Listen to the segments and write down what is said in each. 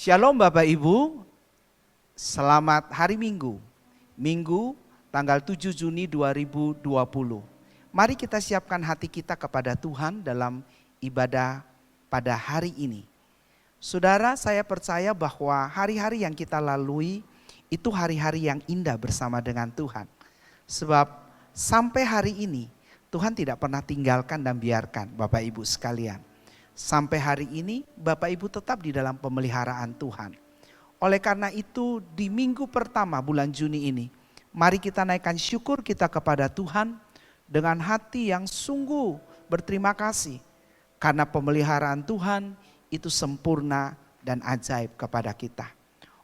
Shalom Bapak Ibu, selamat hari Minggu. Minggu tanggal 7 Juni 2020. Mari kita siapkan hati kita kepada Tuhan dalam ibadah pada hari ini. Saudara, saya percaya bahwa hari-hari yang kita lalui itu hari-hari yang indah bersama dengan Tuhan. Sebab sampai hari ini Tuhan tidak pernah tinggalkan dan biarkan Bapak Ibu sekalian. Sampai hari ini Bapak Ibu tetap di dalam pemeliharaan Tuhan. Oleh karena itu di minggu pertama bulan Juni ini, mari kita naikkan syukur kita kepada Tuhan dengan hati yang sungguh berterima kasih. Karena pemeliharaan Tuhan itu sempurna dan ajaib kepada kita.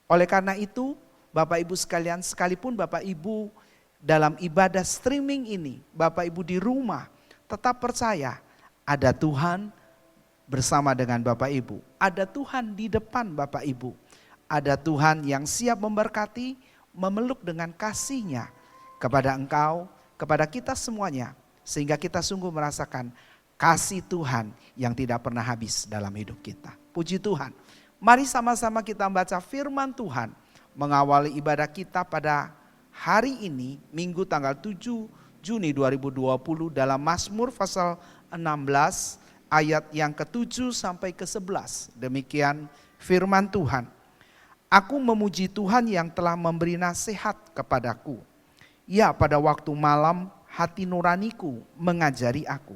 Oleh karena itu Bapak Ibu sekalian, sekalipun Bapak Ibu dalam ibadah streaming ini, Bapak Ibu di rumah tetap percaya ada Tuhan bersama dengan Bapak Ibu. Ada Tuhan di depan Bapak Ibu. Ada Tuhan yang siap memberkati, memeluk dengan kasih-Nya kepada engkau, kepada kita semuanya. Sehingga kita sungguh merasakan kasih Tuhan yang tidak pernah habis dalam hidup kita. Puji Tuhan. Mari sama-sama kita membaca firman Tuhan. Mengawali ibadah kita pada hari ini, Minggu tanggal 7 Juni 2020 dalam Mazmur pasal 16 ayat yang ke-7 sampai ke-11. Demikian firman Tuhan. Aku memuji Tuhan yang telah memberi nasihat kepadaku. Ya, pada waktu malam hati nuraniku mengajari aku.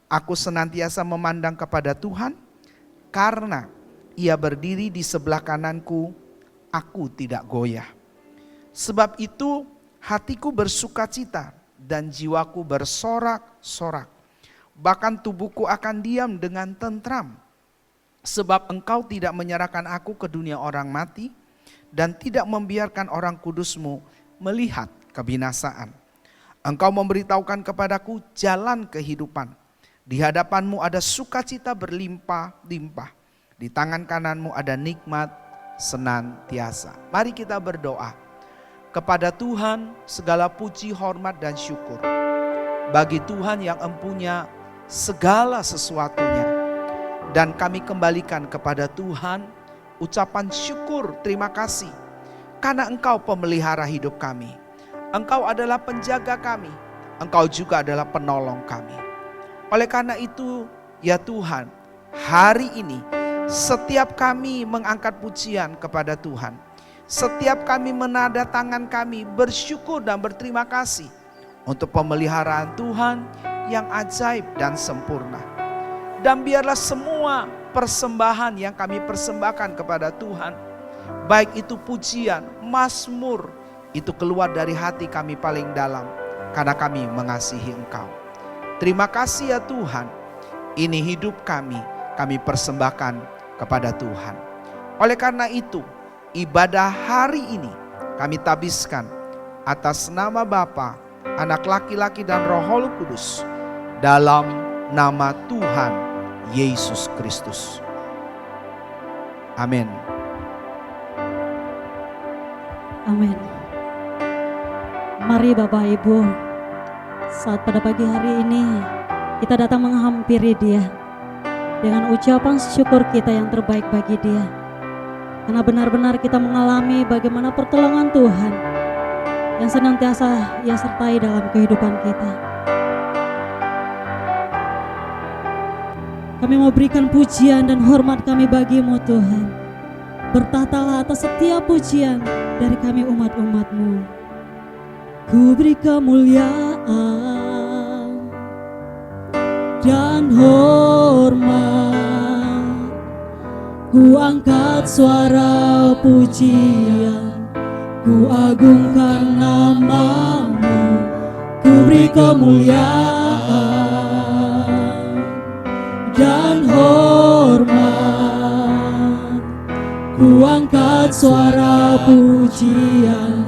Aku senantiasa memandang kepada Tuhan karena Ia berdiri di sebelah kananku, aku tidak goyah. Sebab itu hatiku bersukacita dan jiwaku bersorak-sorak. Bahkan tubuhku akan diam dengan tentram. Sebab Engkau tidak menyerahkan aku ke dunia orang mati dan tidak membiarkan orang kudus-Mu melihat kebinasaan. Engkau memberitahukan kepadaku jalan kehidupan. Di hadapan-Mu ada sukacita berlimpah-limpah. Di tangan kanan-Mu ada nikmat senantiasa. Mari kita berdoa. Kepada Tuhan segala puji, hormat dan syukur. Bagi Tuhan yang empunya segala sesuatunya. Dan kami kembalikan kepada Tuhan ucapan syukur, terima kasih. Karena Engkau pemelihara hidup kami. Engkau adalah penjaga kami. Engkau juga adalah penolong kami. Oleh karena itu ya Tuhan, hari ini setiap kami mengangkat pujian kepada Tuhan. Setiap kami menada tangan kami bersyukur dan berterima kasih untuk pemeliharaan Tuhan yang ajaib dan sempurna. Dan biarlah semua persembahan yang kami persembahkan kepada Tuhan, baik itu pujian, mazmur, itu keluar dari hati kami paling dalam karena kami mengasihi Engkau. Terima kasih ya Tuhan, ini hidup kami persembahkan kepada Tuhan. Oleh karena itu, ibadah hari ini kami tabiskan atas nama Bapa, Anak laki-laki dan Roh Kudus, dalam nama Tuhan Yesus Kristus. Amin. Amin. Mari Bapak Ibu, saat pada pagi hari ini kita datang menghampiri Dia dengan ucapan syukur kita yang terbaik bagi Dia. Karena benar-benar kita mengalami bagaimana pertolongan Tuhan yang senantiasa Ia sertai dalam kehidupan kita. Kami mau berikan pujian dan hormat kami bagi-Mu Tuhan. Bertahtalah atas setiap pujian dari kami umat-umat-Mu. Ku beri kemuliaan dan hormat. Ku angkat suara pujian, ku agungkan nama-Mu. Ku beri kemuliaan dan hormat. Ku angkat suara pujian,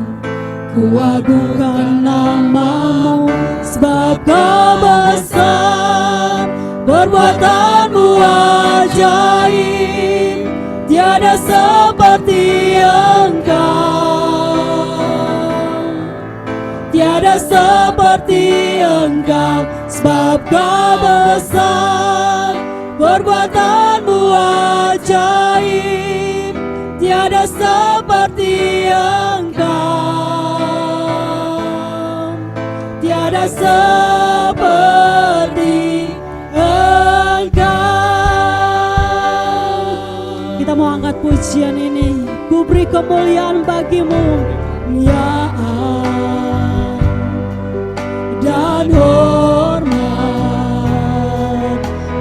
ku agungkan nama-Mu. Sebab Kau besar, perbuatan-Mu ajaib, tiada seperti Engkau. Tiada seperti Engkau, sebab Kau besar, perbuatan-Mu ajaib, tiada seperti Engkau, tiada seperti Engkau. Kita mau angkat pujian ini. Ku beri kemuliaan bagimu, ya Allah, dan hormat.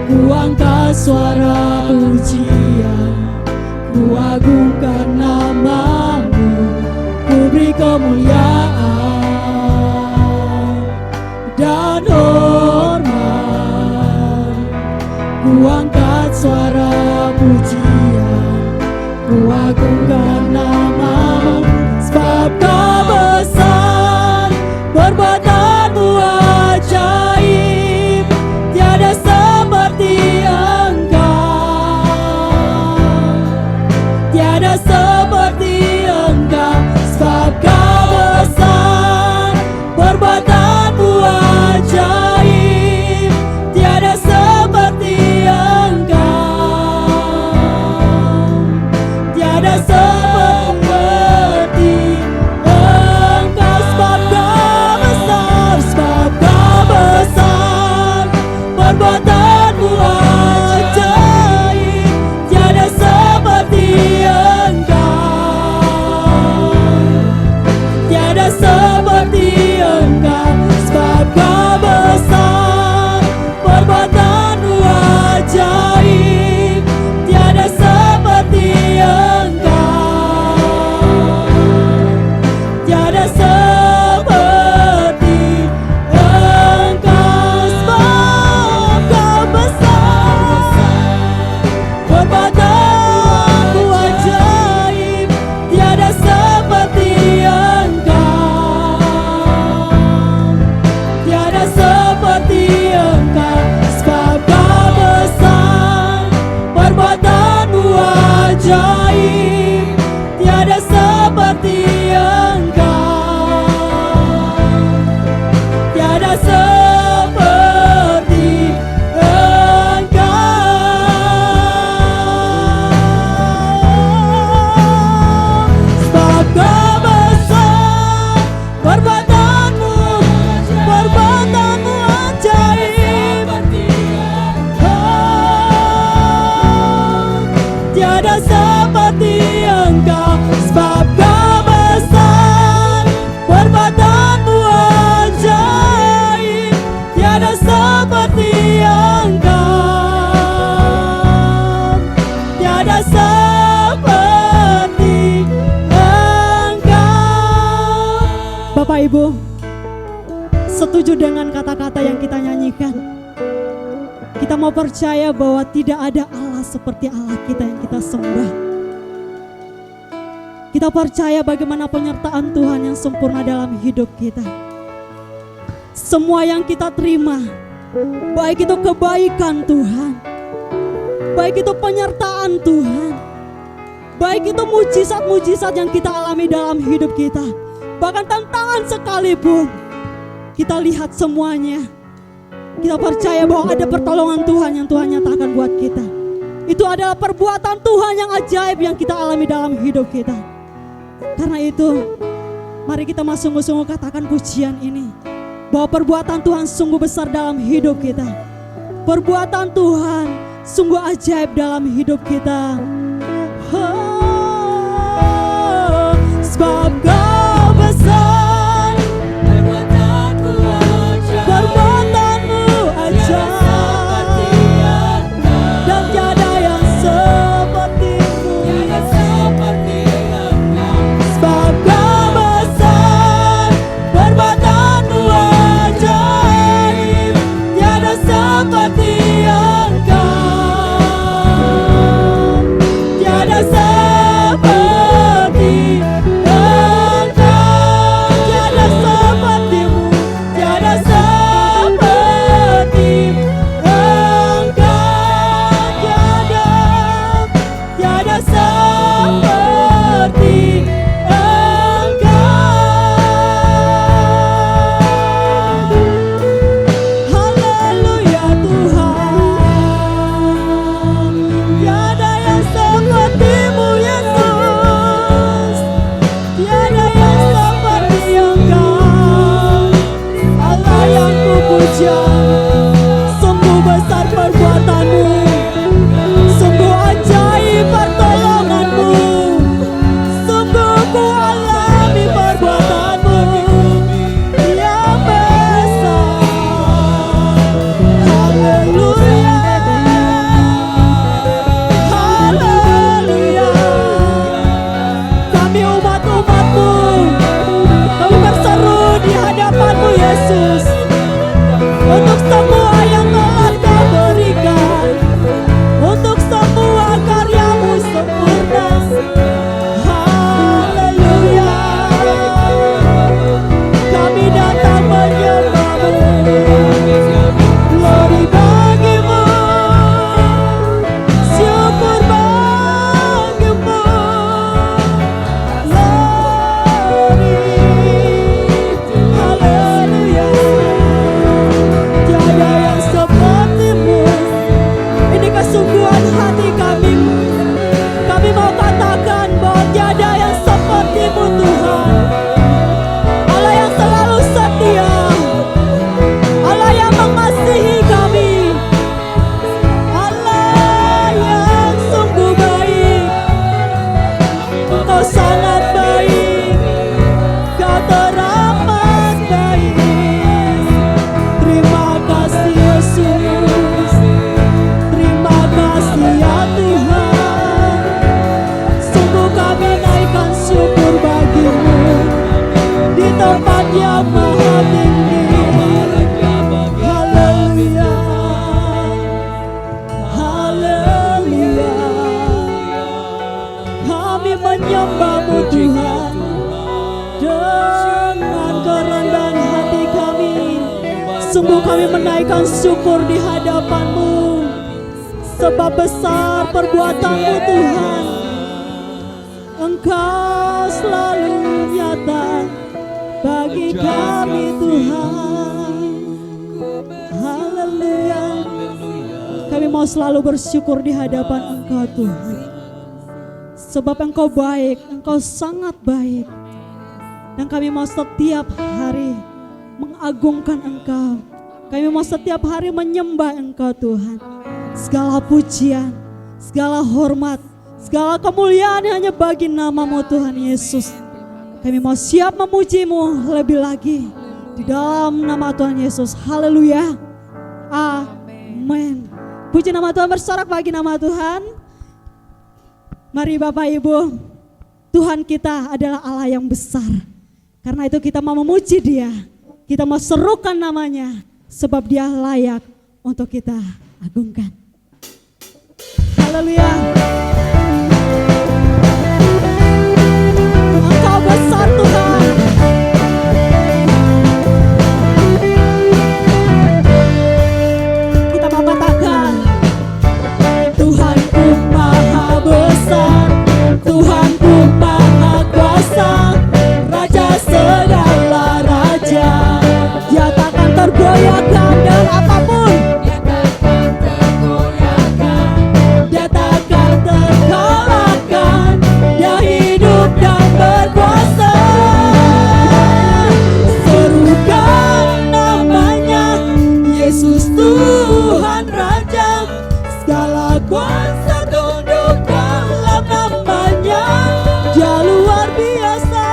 Ku angkat suara pujian, ku agungkan namamu. Ku beri kemuliaan dan hormat. Ku angkat suara pujian, ku agungkan namamu. Sebab Kau besar, perbuatanmu ajaib, tiada seperti Engkau, tiada seperti Engkau. Sebab Kau besar, perbuatanmu ajaib, tiada seperti Engkau, tiada seperti perbuatanmu ajaib, tiada seperti Engkau, tiada seperti Engkau. Sebab Kau besar, perbuatanmu ajaib, tiada seperti Engkau, tiada seperti Engkau. Sebab Kau besar, perbuatanmu ajaib, tiada seperti Engkau, tiada seperti Engkau. Sebab Kau besar, perbuatanmu ajaib, tiada seperti Engkau, tiada seperti Engkau. Sebab Kau besar, perbuatanmu ajaib, tiada seperti Engkau. Sebab Kau besar, perbuatanmu ajaib, tiada seperti Engkau, tiada seperti Engkau. Bapak Ibu, setuju dengan kata-kata yang kita nyanyikan? Kita mau percaya bahwa tidak ada Allah seperti Allah kita yang kita sembah. Kita percaya bagaimana penyertaan Tuhan yang sempurna dalam hidup kita. Semua yang kita terima, baik itu kebaikan Tuhan, baik itu penyertaan Tuhan, baik itu mujizat-mujizat yang kita alami dalam hidup kita, bahkan tantangan sekalipun, kita lihat semuanya. Kita percaya bahwa ada pertolongan Tuhan yang Tuhan nyatakan buat kita. Itu adalah perbuatan Tuhan yang ajaib yang kita alami dalam hidup kita. Karena itu, mari kita sungguh-sungguh katakan pujian ini, bahwa perbuatan Tuhan sungguh besar dalam hidup kita. Perbuatan Tuhan sungguh ajaib dalam hidup kita. Sebab Kau besar, perbuatanmu ajaib, dan tiada yang sepertimu. Sebab Kau besar, perbuatanmu ajaib, tiada seperti Engkau, tiada seperti kami menyembah-Mu Tuhan. Dengan kerendahan hati kami, sungguh kami menaikkan syukur di hadapan-Mu. Sebab besar perbuatan-Mu Tuhan. Engkau selalu nyata bagi kami Tuhan. Haleluya. Kami mau selalu bersyukur di hadapan Engkau Tuhan. Sebab Engkau baik, Engkau sangat baik. Dan kami mau setiap hari mengagungkan Engkau. Kami mau setiap hari menyembah Engkau Tuhan. Segala pujian, segala hormat, segala kemuliaan hanya bagi nama-Mu Tuhan Yesus. Kami mau siap memuji-Mu lebih lagi di dalam nama Tuhan Yesus. Haleluya. Amin. Puji nama Tuhan, bersorak bagi nama Tuhan. Mari Bapak Ibu, Tuhan kita adalah Allah yang besar. Karena itu kita mau memuji Dia. Kita mau serukan namanya. Sebab Dia layak untuk kita agungkan. Haleluya. Engkau besar Tuhan. Kita mau katakan, Tuhanku maha besar, Tuhanku maha kuasa, Raja segala raja. Dia takkan tergoyahkan dari apapun. Dia takkan terkalahkan. Dia hidup dan berkuasa. Serukan namanya, Yesus Tuhan Raja. Segala kuasa tunduk dalam namanya. Dia luar biasa,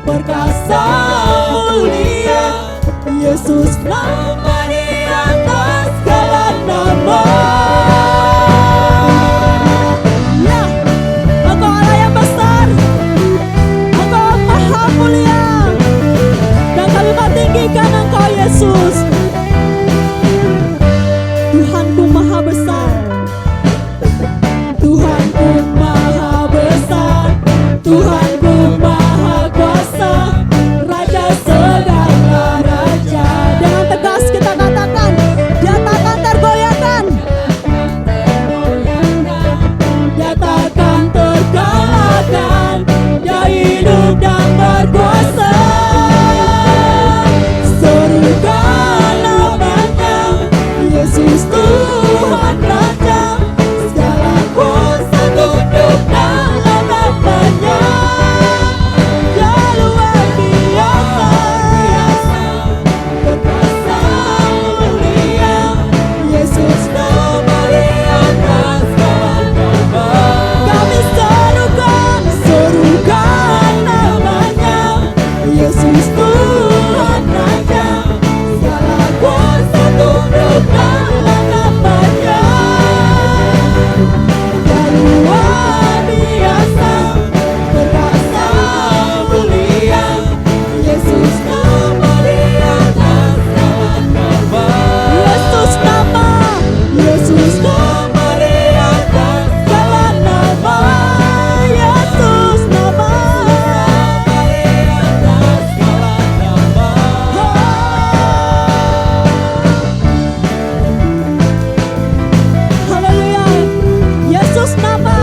perkasa mulia. Yesus nama di atas segala nama. Ya, Engkau Allah yang besar, Engkau maha mulia, dan kami mentinggikan Engkau Yesus. Tuhanku maha besar, Tuhanku maha besar, Tuhanku maha kuasa, Raja segala raja. Dengan tegas kita katakan, Dia takkan tergoyahkan, Dia takkan terkalahkan. Dia hidup dan berkuasa. Serukan namanya, Yesus Tuhan Raja. Segala kuasa tunduk dalam namanya. Dia luar biasa, perkasa mulia. Yesus nama di atas segala nama. Kami serukan namanya, Yesus Tuhan Raja. Segala kuasa tunduk dalam namanya. Dia luar biasa, perkasa mulia. Yesus nama di atas segala nama. Yesus nama, Yesus nama di atas segala nama. Yesus nama di atas segala nama. Haleluya. Yesus nama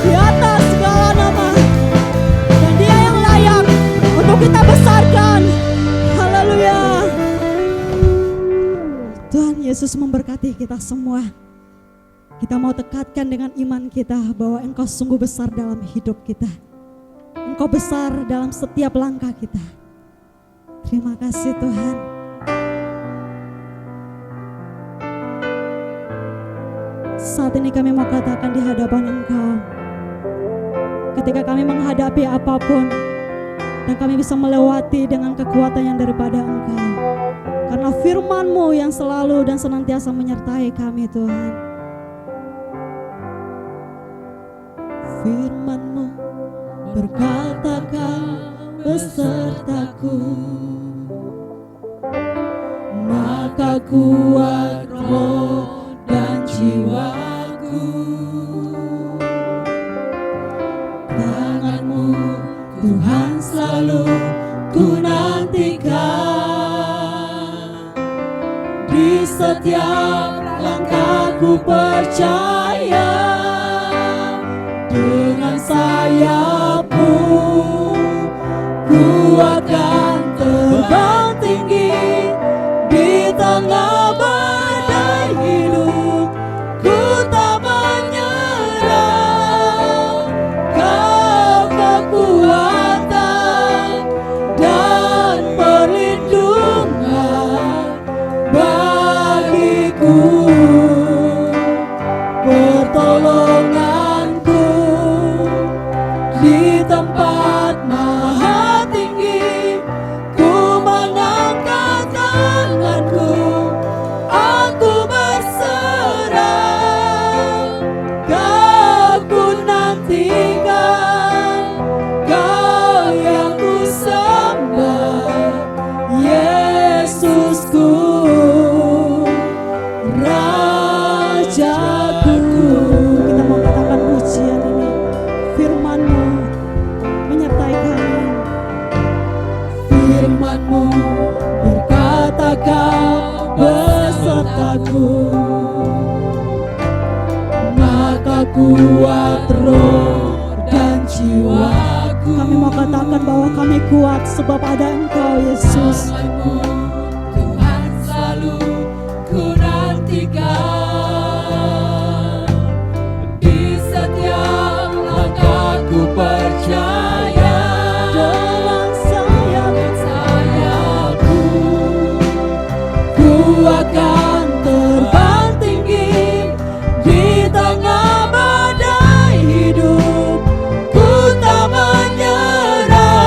di atas segala nama. Dan Dia yang layak untuk kita besarkan. Haleluya. Tuhan Yesus memberkati kita semua. Kita mau tekatkan dengan iman kita bahwa Engkau sungguh besar dalam hidup kita. Engkau besar dalam setiap langkah kita. Terima kasih Tuhan. Saat ini kami mau katakan di hadapan Engkau, ketika kami menghadapi apapun dan kami bisa melewati dengan kekuatan yang daripada Engkau, karena firman-Mu yang selalu dan senantiasa menyertai kami Tuhan. Firman-Mu berkata, Kau besertaku, maka kuat roh dan jiwaku. Tangan-Mu Tuhan selalu ku nantikan. Di setiap langkahku percaya, dengan sayap-Mu ku akan terbang tinggi. Di tengah badai hidup ku tak menyerah. Kau kekuatan dan perlindungan bagiku, pertolonganku di tempat maha tinggi. Ku mengangkat tanganku, aku berserah. Kau ku nantikan, Kau yang ku sembah, Yesusku, Rajaku. Kita mau katakan pujian ini, firman-Mu menyertai kami. Firman-Mu berkata Kau besertaku, maka kuat roh dan jiwaku. Kami mau katakan bahwa kami kuat sebab ada Engkau, Yesus. Tuhan selalu ku nantikan. Di setiap langkahku percaya, dengan sayap-Mu ku akan terbang tinggi. Di tengah badai hidup ku tak menyerah.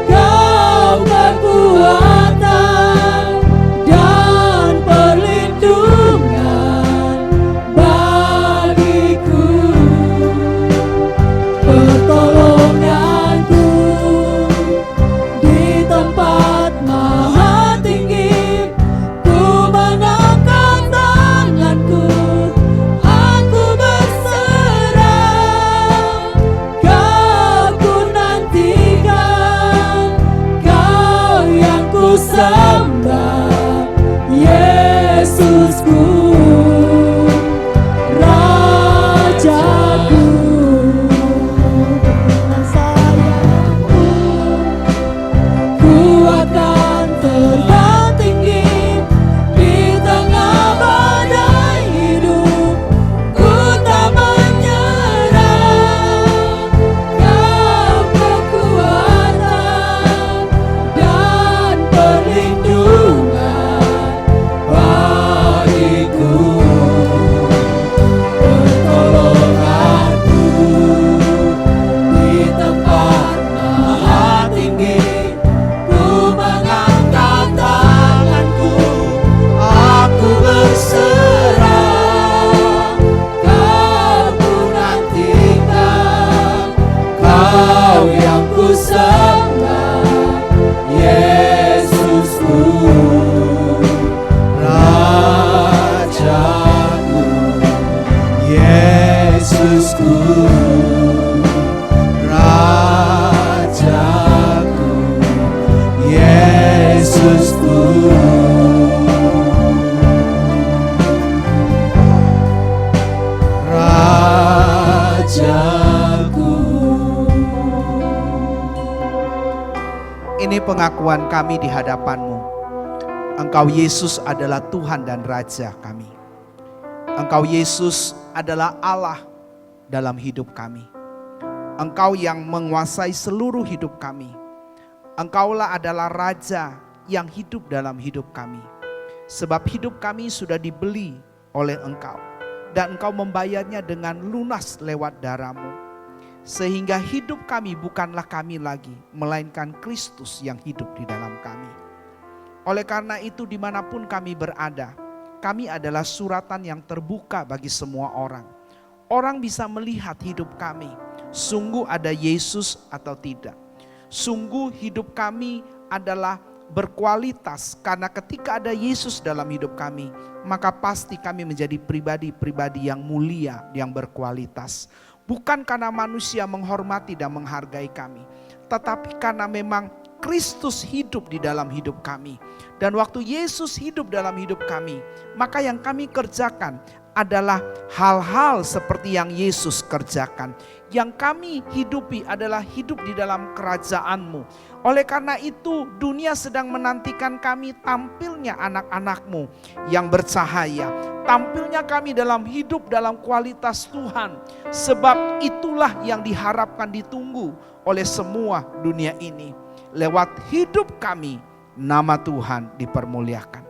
Kau kekuatan dan perlindungan bagiku, pertolonganku di tempat maha tinggi. Ku mengangkat tanganku, aku berserah. Kau ku nantikan, Kau yang ku sembah, Yesusku, Rajaku. Dengan sayap-Mu ku akan terbang tinggi. Di tengah badai hidup ku tak menyerah. Kau kekuatan dan perlindungan bagiku, pertolonganku di tempat maha tinggi. Ku mengangkat tanganku, aku berserah. Kau ku nantikan, Kau yang ku sembah, Yesusku, Rajaku, Yesusku, Rajaku, Yesusku. Rajaku. Ini pengakuan kami di hadapan-Mu. Engkau Yesus adalah Tuhan dan Raja kami. Engkau Yesus adalah Allah dalam hidup kami. Engkau yang menguasai seluruh hidup kami. Engkaulah adalah Raja yang hidup dalam hidup kami. Sebab hidup kami sudah dibeli oleh Engkau. Dan Engkau membayarnya dengan lunas lewat darah-Mu. Sehingga hidup kami bukanlah kami lagi, melainkan Kristus yang hidup di dalam kami. Oleh karena itu dimanapun kami berada, kami adalah suratan yang terbuka bagi semua orang. Orang bisa melihat hidup kami, sungguh ada Yesus atau tidak. Sungguh hidup kami adalah berkualitas. Karena ketika ada Yesus dalam hidup kami, maka pasti kami menjadi pribadi-pribadi yang mulia, yang berkualitas. Bukan karena manusia menghormati dan menghargai kami, tetapi karena memang Kristus hidup di dalam hidup kami. Dan waktu Yesus hidup dalam hidup kami, maka yang kami kerjakan adalah hal-hal seperti yang Yesus kerjakan. Yang kami hidupi adalah hidup di dalam kerajaan-Mu. Oleh karena itu dunia sedang menantikan kami tampilnya anak-anak-Mu yang bercahaya. Tampilnya kami dalam hidup dalam kualitas Tuhan. Sebab itulah yang diharapkan ditunggu oleh semua dunia ini. Lewat hidup kami nama Tuhan dipermuliakan.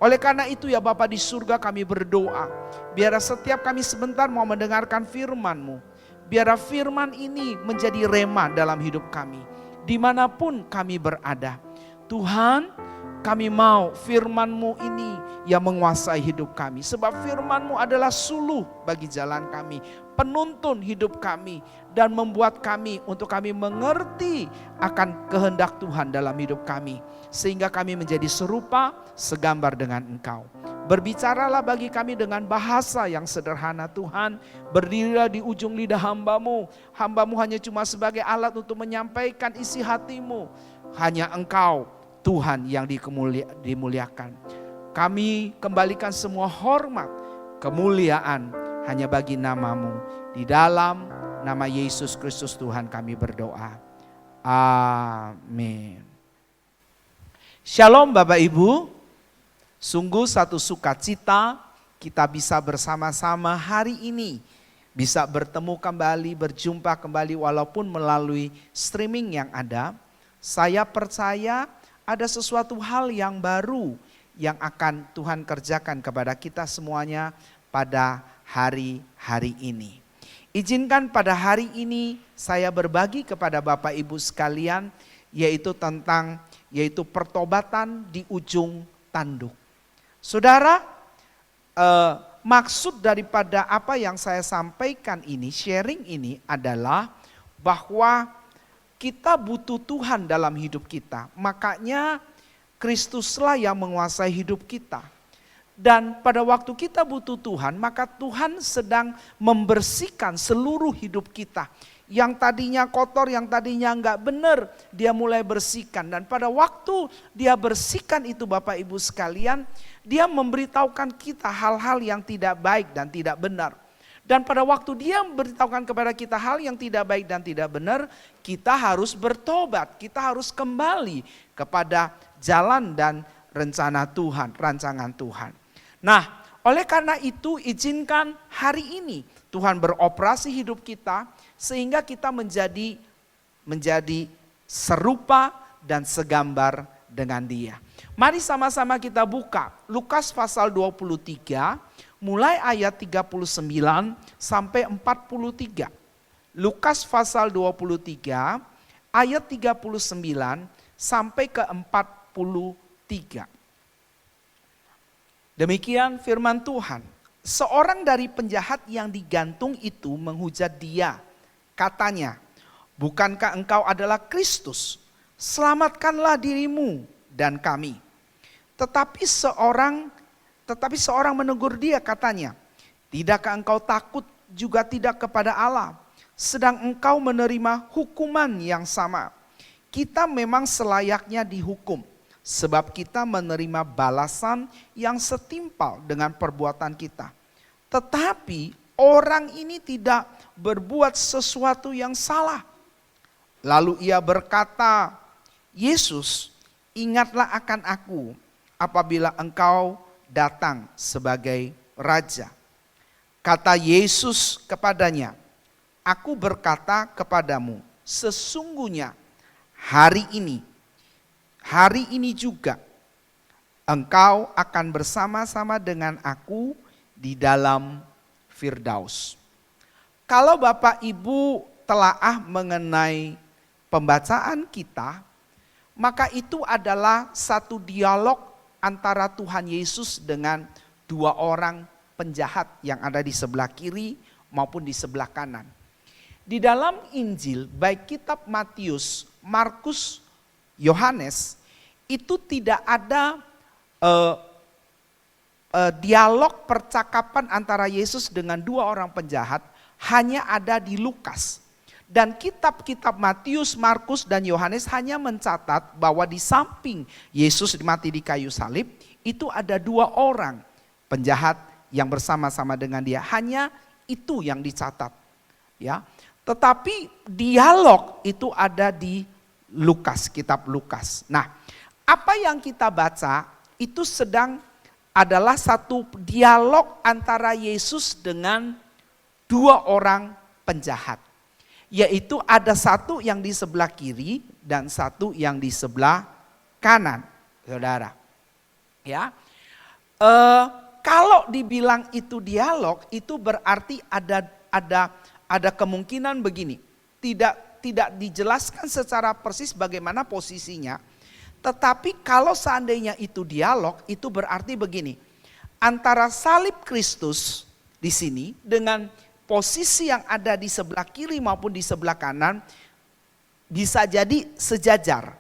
Oleh karena itu ya Bapa di surga, kami berdoa, biar setiap kami sebentar mau mendengarkan firman-Mu, biar firman ini menjadi rema dalam hidup kami, dimanapun kami berada. Tuhan, kami mau firman-Mu ini yang menguasai hidup kami, sebab firman-Mu adalah suluh bagi jalan kami, penuntun hidup kami, dan membuat kami untuk kami mengerti akan kehendak Tuhan dalam hidup kami, sehingga kami menjadi serupa segambar dengan Engkau. Berbicaralah bagi kami dengan bahasa yang sederhana Tuhan. Berdirilah di ujung lidah hamba-Mu. Hamba-Mu hanya cuma sebagai alat untuk menyampaikan isi hati-Mu. Hanya Engkau Tuhan yang dimuliakan. Kami kembalikan semua hormat, kemuliaan hanya bagi nama-Mu. Di dalam nama Yesus Kristus Tuhan kami berdoa. Amin. Shalom Bapak Ibu. Sungguh satu sukacita kita bisa bersama-sama hari ini. Bisa bertemu kembali, berjumpa kembali walaupun melalui streaming yang ada. Saya percaya ada sesuatu hal yang baru yang akan Tuhan kerjakan kepada kita semuanya pada hari-hari ini. Izinkan pada hari ini saya berbagi kepada Bapak Ibu sekalian yaitu pertobatan di ujung tanduk. Saudara, maksud daripada apa yang saya sampaikan ini, sharing ini adalah bahwa kita butuh Tuhan dalam hidup kita. Makanya Kristuslah yang menguasai hidup kita. Dan pada waktu kita butuh Tuhan, maka Tuhan sedang membersihkan seluruh hidup kita. Yang tadinya kotor, yang tadinya enggak benar, dia mulai bersihkan. Dan pada waktu dia bersihkan itu Bapak Ibu sekalian, dia memberitahukan kita hal-hal yang tidak baik dan tidak benar. Dan pada waktu dia memberitahukan kepada kita hal yang tidak baik dan tidak benar, kita harus bertobat, kita harus kembali kepada jalan dan rencana Tuhan, rancangan Tuhan. Nah, oleh karena itu izinkan hari ini Tuhan beroperasi hidup kita sehingga kita menjadi serupa dan segambar dengan Dia. Mari sama-sama kita buka Lukas pasal 23 mulai ayat 39 sampai 43. Lukas pasal 23 ayat 39 sampai ke 43. Demikian firman Tuhan. Seorang dari penjahat yang digantung itu menghujat Dia. Katanya, bukankah engkau adalah Kristus? Selamatkanlah dirimu dan kami. Tetapi seorang menegur dia katanya, tidakkah engkau takut juga tidak kepada Allah? Sedang engkau menerima hukuman yang sama. Kita memang selayaknya dihukum. Sebab kita menerima balasan yang setimpal dengan perbuatan kita. Tetapi orang ini tidak berbuat sesuatu yang salah. Lalu ia berkata, Yesus, ingatlah akan aku apabila engkau datang sebagai Raja. Kata Yesus kepadanya, aku berkata kepadamu, sesungguhnya hari ini juga engkau akan bersama-sama dengan aku di dalam Firdaus. Kalau Bapak Ibu telaah mengenai pembacaan kita, maka itu adalah satu dialog antara Tuhan Yesus dengan dua orang penjahat yang ada di sebelah kiri maupun di sebelah kanan. Di dalam Injil, baik kitab Matius, Markus, Yohanes, itu tidak ada dialog percakapan antara Yesus dengan dua orang penjahat, hanya ada di Lukas. Dan kitab-kitab Matius, Markus, dan Yohanes hanya mencatat bahwa di samping Yesus mati di kayu salib, itu ada dua orang penjahat yang bersama-sama dengan dia. Hanya itu yang dicatat. Ya. Tetapi dialog itu ada di Lukas, kitab Lukas. Nah, apa yang kita baca itu adalah satu dialog antara Yesus dengan dua orang penjahat. Yaitu ada satu yang di sebelah kiri dan satu yang di sebelah kanan, saudara. Ya, kalau dibilang itu dialog, itu berarti ada kemungkinan begini. Tidak dijelaskan secara persis bagaimana posisinya. Tetapi kalau seandainya itu dialog, itu berarti begini. Antara salib Kristus di sini dengan posisi yang ada di sebelah kiri maupun di sebelah kanan bisa jadi sejajar.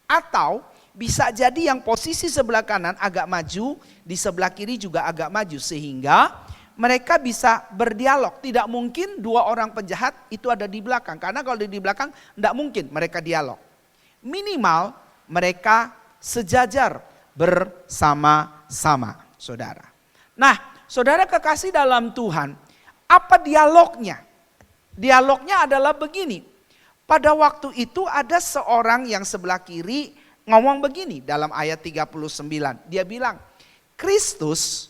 Atau bisa jadi yang posisi sebelah kanan agak maju, di sebelah kiri juga agak maju. Sehingga mereka bisa berdialog. Tidak mungkin dua orang penjahat itu ada di belakang. Karena kalau di belakang tidak mungkin mereka dialog. Minimal mereka sejajar bersama-sama, saudara. Nah, saudara kekasih dalam Tuhan, apa dialognya? Dialognya adalah begini. Pada waktu itu ada seorang yang sebelah kiri ngomong begini dalam ayat 39. Dia bilang, Kristus,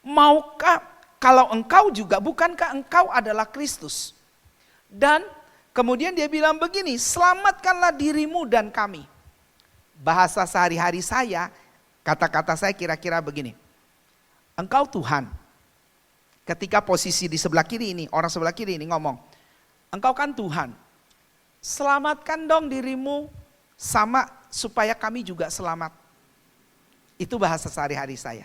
maukah kalau engkau juga, bukankah engkau adalah Kristus? Dan kemudian dia bilang begini, selamatkanlah dirimu dan kami. Bahasa sehari-hari saya, kata-kata saya kira-kira begini. Engkau Tuhan. Ketika posisi di sebelah kiri ini, orang sebelah kiri ini ngomong, engkau kan Tuhan, selamatkan dong dirimu sama supaya kami juga selamat. Itu bahasa sehari-hari saya.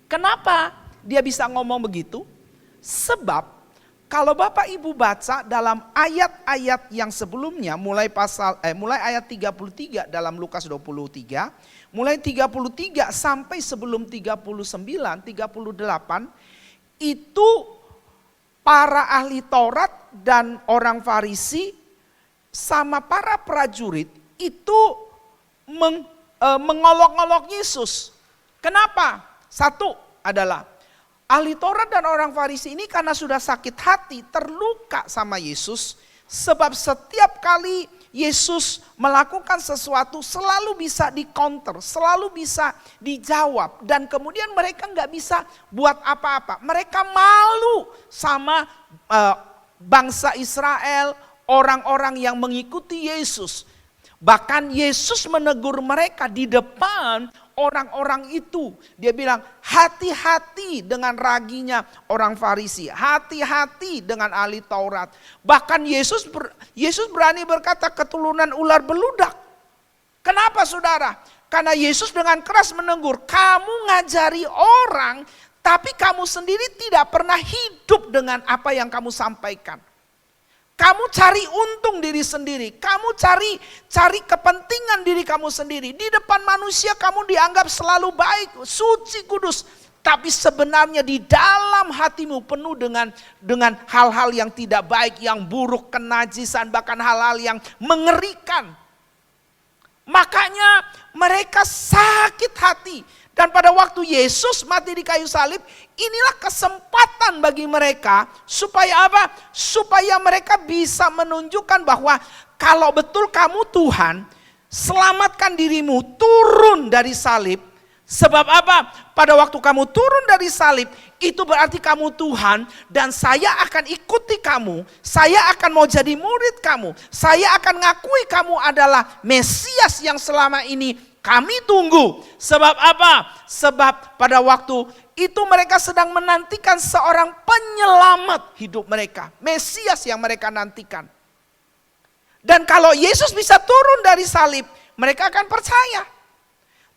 Kenapa dia bisa ngomong begitu? Sebab kalau Bapak Ibu baca dalam ayat-ayat yang sebelumnya, mulai ayat 33 dalam Lukas 23, mulai 33 sampai sebelum 39, 38, itu para ahli Taurat dan orang Farisi sama para prajurit itu mengolok-olok Yesus. Kenapa? Satu adalah ahli Taurat dan orang Farisi ini karena sudah sakit hati, terluka sama Yesus. Sebab setiap kali Yesus melakukan sesuatu selalu bisa di-counter, selalu bisa dijawab. Dan kemudian mereka nggak bisa buat apa-apa. Mereka malu sama bangsa Israel, orang-orang yang mengikuti Yesus. Bahkan Yesus menegur mereka di depan orang-orang itu. Dia bilang, hati-hati dengan raginya orang Farisi. Hati-hati dengan ahli Taurat. Bahkan Yesus berani berkata keturunan ular beludak. Kenapa saudara? Karena Yesus dengan keras menegur, kamu ngajari orang tapi kamu sendiri tidak pernah hidup dengan apa yang kamu sampaikan. Kamu cari untung diri sendiri, kamu cari kepentingan diri kamu sendiri. Di depan manusia kamu dianggap selalu baik, suci, kudus. Tapi sebenarnya di dalam hatimu penuh dengan hal-hal yang tidak baik, yang buruk, kenajisan, bahkan hal-hal yang mengerikan. Makanya mereka sakit hati. Dan pada waktu Yesus mati di kayu salib, inilah kesempatan bagi mereka supaya apa? Supaya mereka bisa menunjukkan bahwa kalau betul kamu Tuhan, selamatkan dirimu, turun dari salib. Sebab apa? Pada waktu kamu turun dari salib, itu berarti kamu Tuhan dan saya akan ikuti kamu. Saya akan mau jadi murid kamu. Saya akan ngakui kamu adalah Mesias yang selama ini kami tunggu. Sebab apa? Sebab pada waktu itu mereka sedang menantikan seorang penyelamat hidup mereka. Mesias yang mereka nantikan. Dan kalau Yesus bisa turun dari salib, mereka akan percaya.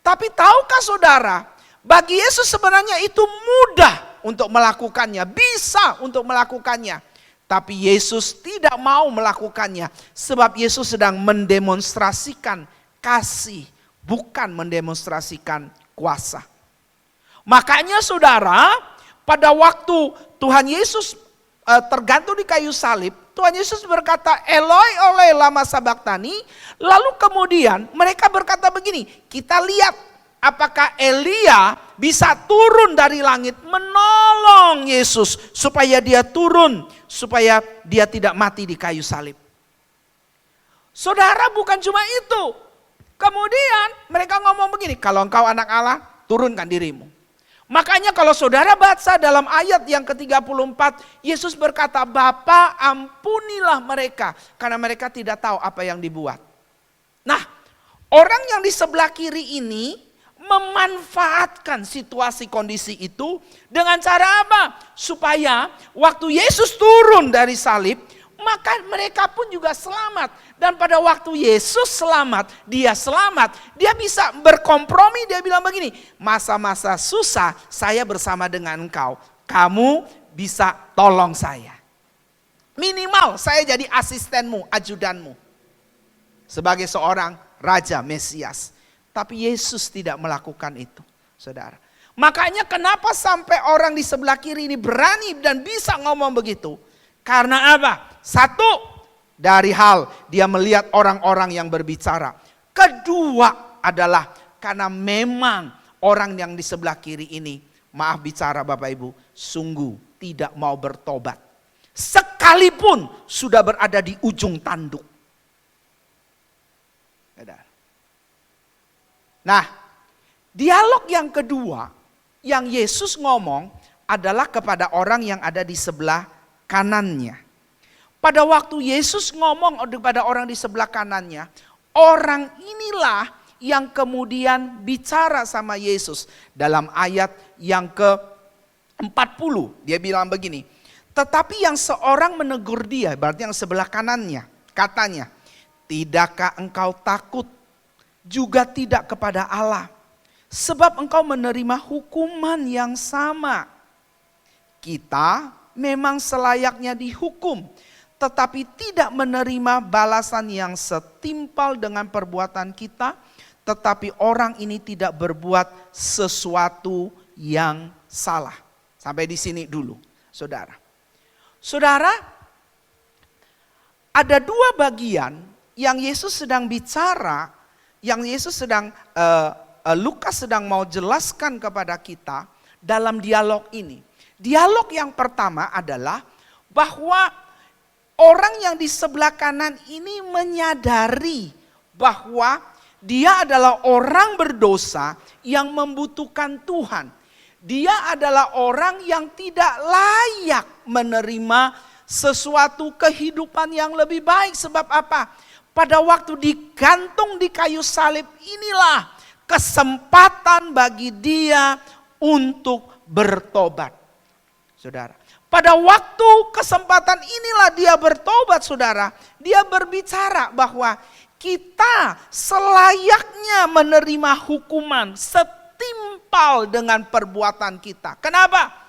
Tapi tahukah saudara, bagi Yesus sebenarnya itu mudah untuk melakukannya. Bisa untuk melakukannya. Tapi Yesus tidak mau melakukannya. Sebab Yesus sedang mendemonstrasikan kasih, bukan mendemonstrasikan kuasa. Makanya saudara, pada waktu Tuhan Yesus tergantung di kayu salib, Tuhan Yesus berkata, Eloi, Eloi, lama sabachthani. Lalu kemudian mereka berkata begini, kita lihat apakah Elia bisa turun dari langit menolong Yesus supaya dia turun, supaya dia tidak mati di kayu salib. Saudara, bukan cuma itu. Kemudian mereka ngomong begini, kalau engkau anak Allah, turunkan dirimu. Makanya kalau saudara baca dalam ayat yang ke-34, Yesus berkata, Bapa ampunilah mereka, karena mereka tidak tahu apa yang dibuat. Nah, orang yang di sebelah kiri ini memanfaatkan situasi kondisi itu dengan cara apa? Supaya waktu Yesus turun dari salib, maka mereka pun juga selamat. Dan pada waktu Yesus selamat, dia bisa berkompromi, dia bilang begini, masa-masa susah saya bersama dengan engkau, kamu bisa tolong saya. Minimal saya jadi asistenmu, ajudanmu. Sebagai seorang Raja Mesias. Tapi Yesus tidak melakukan itu, saudara. Makanya kenapa sampai orang di sebelah kiri ini berani dan bisa ngomong begitu? Karena apa? Satu, dari hal dia melihat orang-orang yang berbicara. Kedua adalah karena memang orang yang di sebelah kiri ini, maaf bicara Bapak Ibu, sungguh tidak mau bertobat. Sekalipun sudah berada di ujung tanduk. Nah, dialog yang kedua yang Yesus ngomong adalah kepada orang yang ada di sebelah kanannya. Pada waktu Yesus ngomong kepada orang di sebelah kanannya, orang inilah yang kemudian bicara sama Yesus. Dalam ayat yang ke-40, dia bilang begini, tetapi yang seorang menegur dia, berarti yang sebelah kanannya, katanya, tidakkah engkau takut juga tidak kepada Allah, sebab engkau menerima hukuman yang sama. Kita memang selayaknya dihukum, tetapi tidak menerima balasan yang setimpal dengan perbuatan kita, tetapi orang ini tidak berbuat sesuatu yang salah. Sampai di sini dulu, saudara. Saudara, ada dua bagian yang Yesus sedang bicara, yang Yesus sedang, Lukas sedang mau jelaskan kepada kita dalam dialog ini. Dialog yang pertama adalah bahwa orang yang di sebelah kanan ini menyadari bahwa dia adalah orang berdosa yang membutuhkan Tuhan. Dia adalah orang yang tidak layak menerima sesuatu kehidupan yang lebih baik. Sebab apa? Pada waktu digantung di kayu salib inilah kesempatan bagi dia untuk bertobat. Saudara, pada waktu kesempatan inilah dia bertobat, saudara. Dia berbicara bahwa kita selayaknya menerima hukuman setimpal dengan perbuatan kita. Kenapa?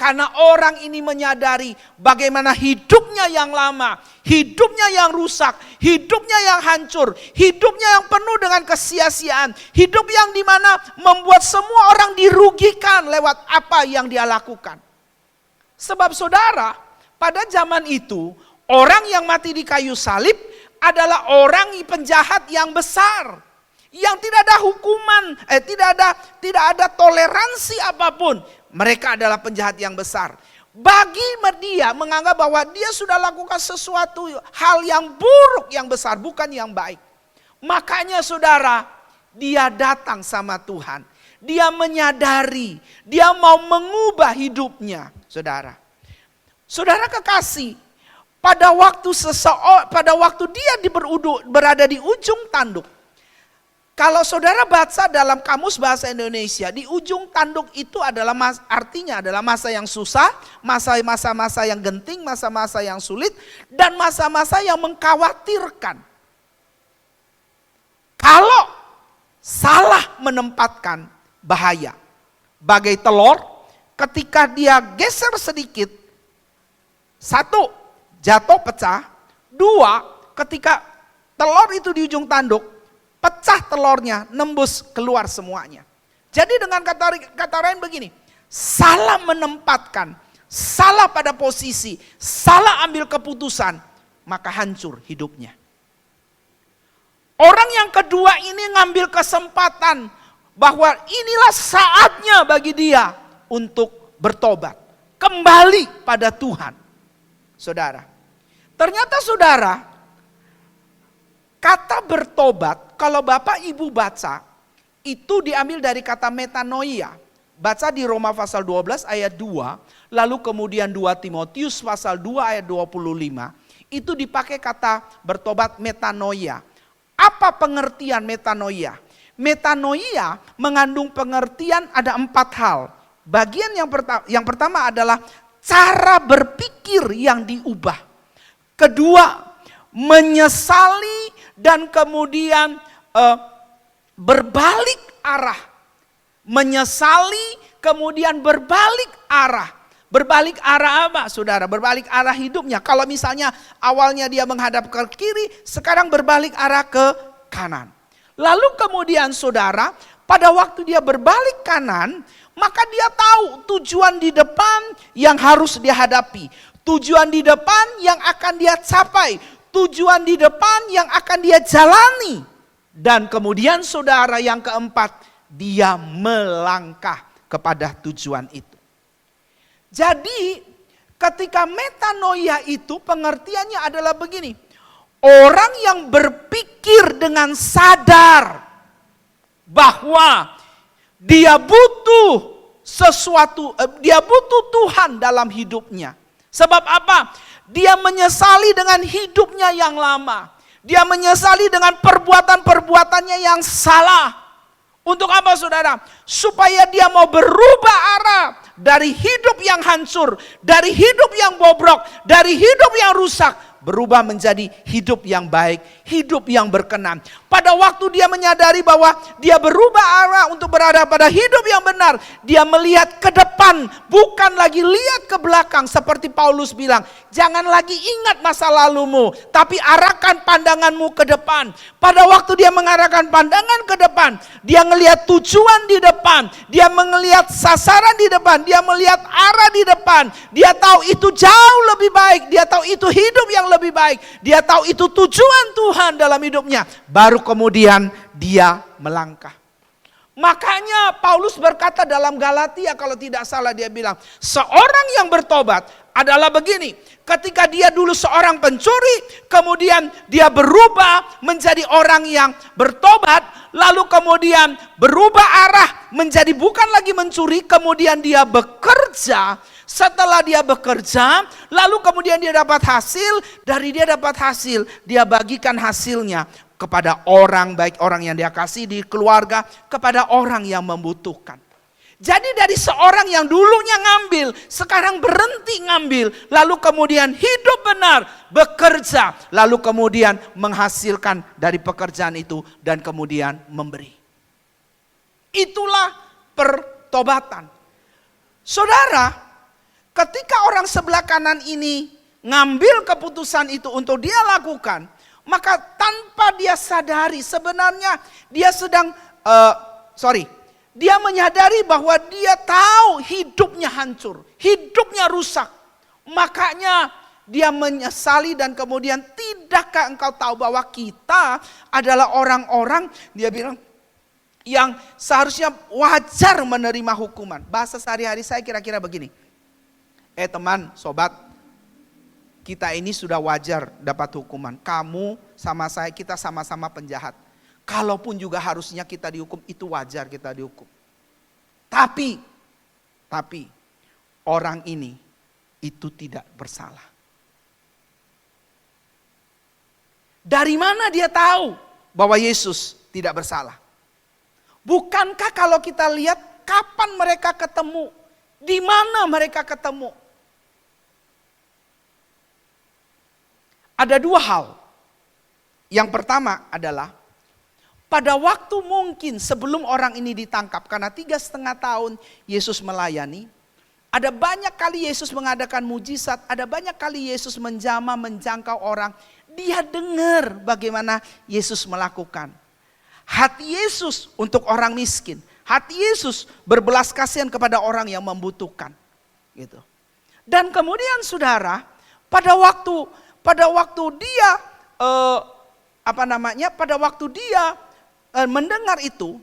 Karena orang ini menyadari bagaimana hidupnya yang lama, hidupnya yang rusak, hidupnya yang hancur, hidupnya yang penuh dengan kesia-siaan, hidup yang dimana membuat semua orang dirugikan lewat apa yang dia lakukan. Sebab saudara, pada zaman itu orang yang mati di kayu salib adalah orang penjahat yang besar, yang tidak ada hukuman, tidak ada toleransi apapun. Mereka adalah penjahat yang besar. Bagi dia menganggap bahwa dia sudah lakukan sesuatu hal yang buruk, yang besar, bukan yang baik. Makanya saudara, dia datang sama Tuhan. Dia menyadari, dia mau mengubah hidupnya, saudara. Saudara kekasih, pada waktu dia berada di ujung tanduk. Kalau saudara baca dalam kamus bahasa Indonesia, di ujung tanduk itu adalah artinya adalah masa yang susah, masa-masa yang genting, masa-masa yang sulit, dan masa-masa yang mengkhawatirkan. Kalau salah menempatkan, bahaya. Bagai telur, ketika dia geser sedikit, satu, jatuh pecah. Dua, ketika telur itu di ujung tanduk, pecah telurnya, nembus keluar semuanya. Jadi dengan kata lain begini, salah menempatkan, salah pada posisi, salah ambil keputusan, maka hancur hidupnya. Orang yang kedua ini ngambil kesempatan bahwa inilah saatnya bagi dia untuk bertobat, kembali pada Tuhan. Saudara, ternyata saudara, kata bertobat, kalau Bapak Ibu baca, itu diambil dari kata metanoia. Baca di Roma pasal 12 ayat 2, lalu kemudian 2 Timotius pasal 2 ayat 25, itu dipakai kata bertobat metanoia. Apa pengertian metanoia? Metanoia mengandung pengertian ada 4 hal. Bagian yang pertama adalah cara berpikir yang diubah. Kedua, menyesali dan kemudian berbalik arah. Menyesali kemudian berbalik arah. Berbalik arah apa saudara? Berbalik arah hidupnya. Kalau misalnya awalnya dia menghadap ke kiri, sekarang berbalik arah ke kanan. Lalu kemudian saudara, pada waktu dia berbalik kanan, maka dia tahu tujuan di depan yang harus dia hadapi. Tujuan di depan yang akan dia capai. Tujuan di depan yang akan dia jalani. Dan kemudian saudara yang keempat, dia melangkah kepada tujuan itu. Jadi ketika metanoia itu pengertiannya adalah begini. Orang yang berpikir dengan sadar bahwa dia butuh sesuatu, dia butuh Tuhan dalam hidupnya. Sebab apa? Dia menyesali dengan hidupnya yang lama. Dia menyesali dengan perbuatan-perbuatannya yang salah. Untuk apa saudara? Supaya dia mau berubah arah dari hidup yang hancur, dari hidup yang bobrok, dari hidup yang rusak, berubah menjadi hidup yang baik, hidup yang berkenan. Pada waktu dia menyadari bahwa dia berubah arah untuk berada pada hidup yang benar, dia melihat ke depan, bukan lagi lihat ke belakang. Seperti Paulus bilang, jangan lagi ingat masa lalumu, tapi arahkan pandanganmu ke depan. Pada waktu dia mengarahkan pandangan ke depan, dia melihat tujuan di depan, dia melihat sasaran di depan, dia melihat arah di depan, dia tahu itu jauh lebih baik, dia tahu itu hidup yang lebih baik, dia tahu itu tujuan Tuhan dalam hidupnya. Baru kemudian dia melangkah. Makanya Paulus berkata dalam Galatia, kalau tidak salah dia bilang, seorang yang bertobat adalah begini, ketika dia dulu seorang pencuri, kemudian dia berubah menjadi orang yang bertobat, lalu kemudian berubah arah menjadi bukan lagi mencuri, kemudian dia bekerja. Setelah dia bekerja, lalu kemudian dia dapat hasil, dari dia dapat hasil, dia bagikan hasilnya kepada orang, baik orang yang dia kasih di keluarga, kepada orang yang membutuhkan. Jadi dari seorang yang dulunya ngambil, sekarang berhenti ngambil, lalu kemudian hidup benar, bekerja, lalu kemudian menghasilkan dari pekerjaan itu dan kemudian memberi. Itulah pertobatan. Saudara, ketika orang sebelah kanan ini ngambil keputusan itu untuk dia lakukan, maka tanpa dia sadari sebenarnya dia sedang, dia menyadari bahwa dia tahu hidupnya hancur, hidupnya rusak. Makanya dia menyesali dan kemudian, tidakkah engkau tahu bahwa kita adalah orang-orang, dia bilang, yang seharusnya wajar menerima hukuman. Bahasa sehari-hari saya kira-kira begini. Teman, sobat, kita ini sudah wajar dapat hukuman. Kamu sama saya, kita sama-sama penjahat. Kalaupun juga harusnya kita dihukum, itu wajar kita dihukum. Tapi orang ini itu tidak bersalah. Dari mana dia tahu bahwa Yesus tidak bersalah? Bukankah kalau kita lihat kapan mereka ketemu? Di mana mereka ketemu? Ada dua hal. Yang pertama adalah pada waktu mungkin sebelum orang ini ditangkap, karena 3,5 tahun Yesus melayani, ada banyak kali Yesus mengadakan mujizat, ada banyak kali Yesus menjamah, menjangkau orang. Dia dengar bagaimana Yesus melakukan. Hati Yesus untuk orang miskin. Hati Yesus berbelas kasihan kepada orang yang membutuhkan. Gitu. Dan kemudian saudara, pada waktu dia mendengar itu,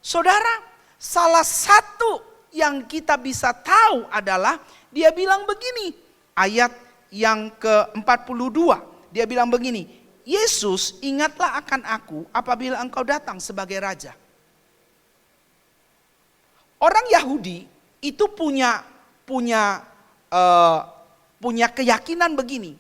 saudara, salah satu yang kita bisa tahu adalah dia bilang begini, ayat yang ke-42, dia bilang begini, Yesus, ingatlah akan aku apabila engkau datang sebagai raja. Orang Yahudi itu punya keyakinan begini,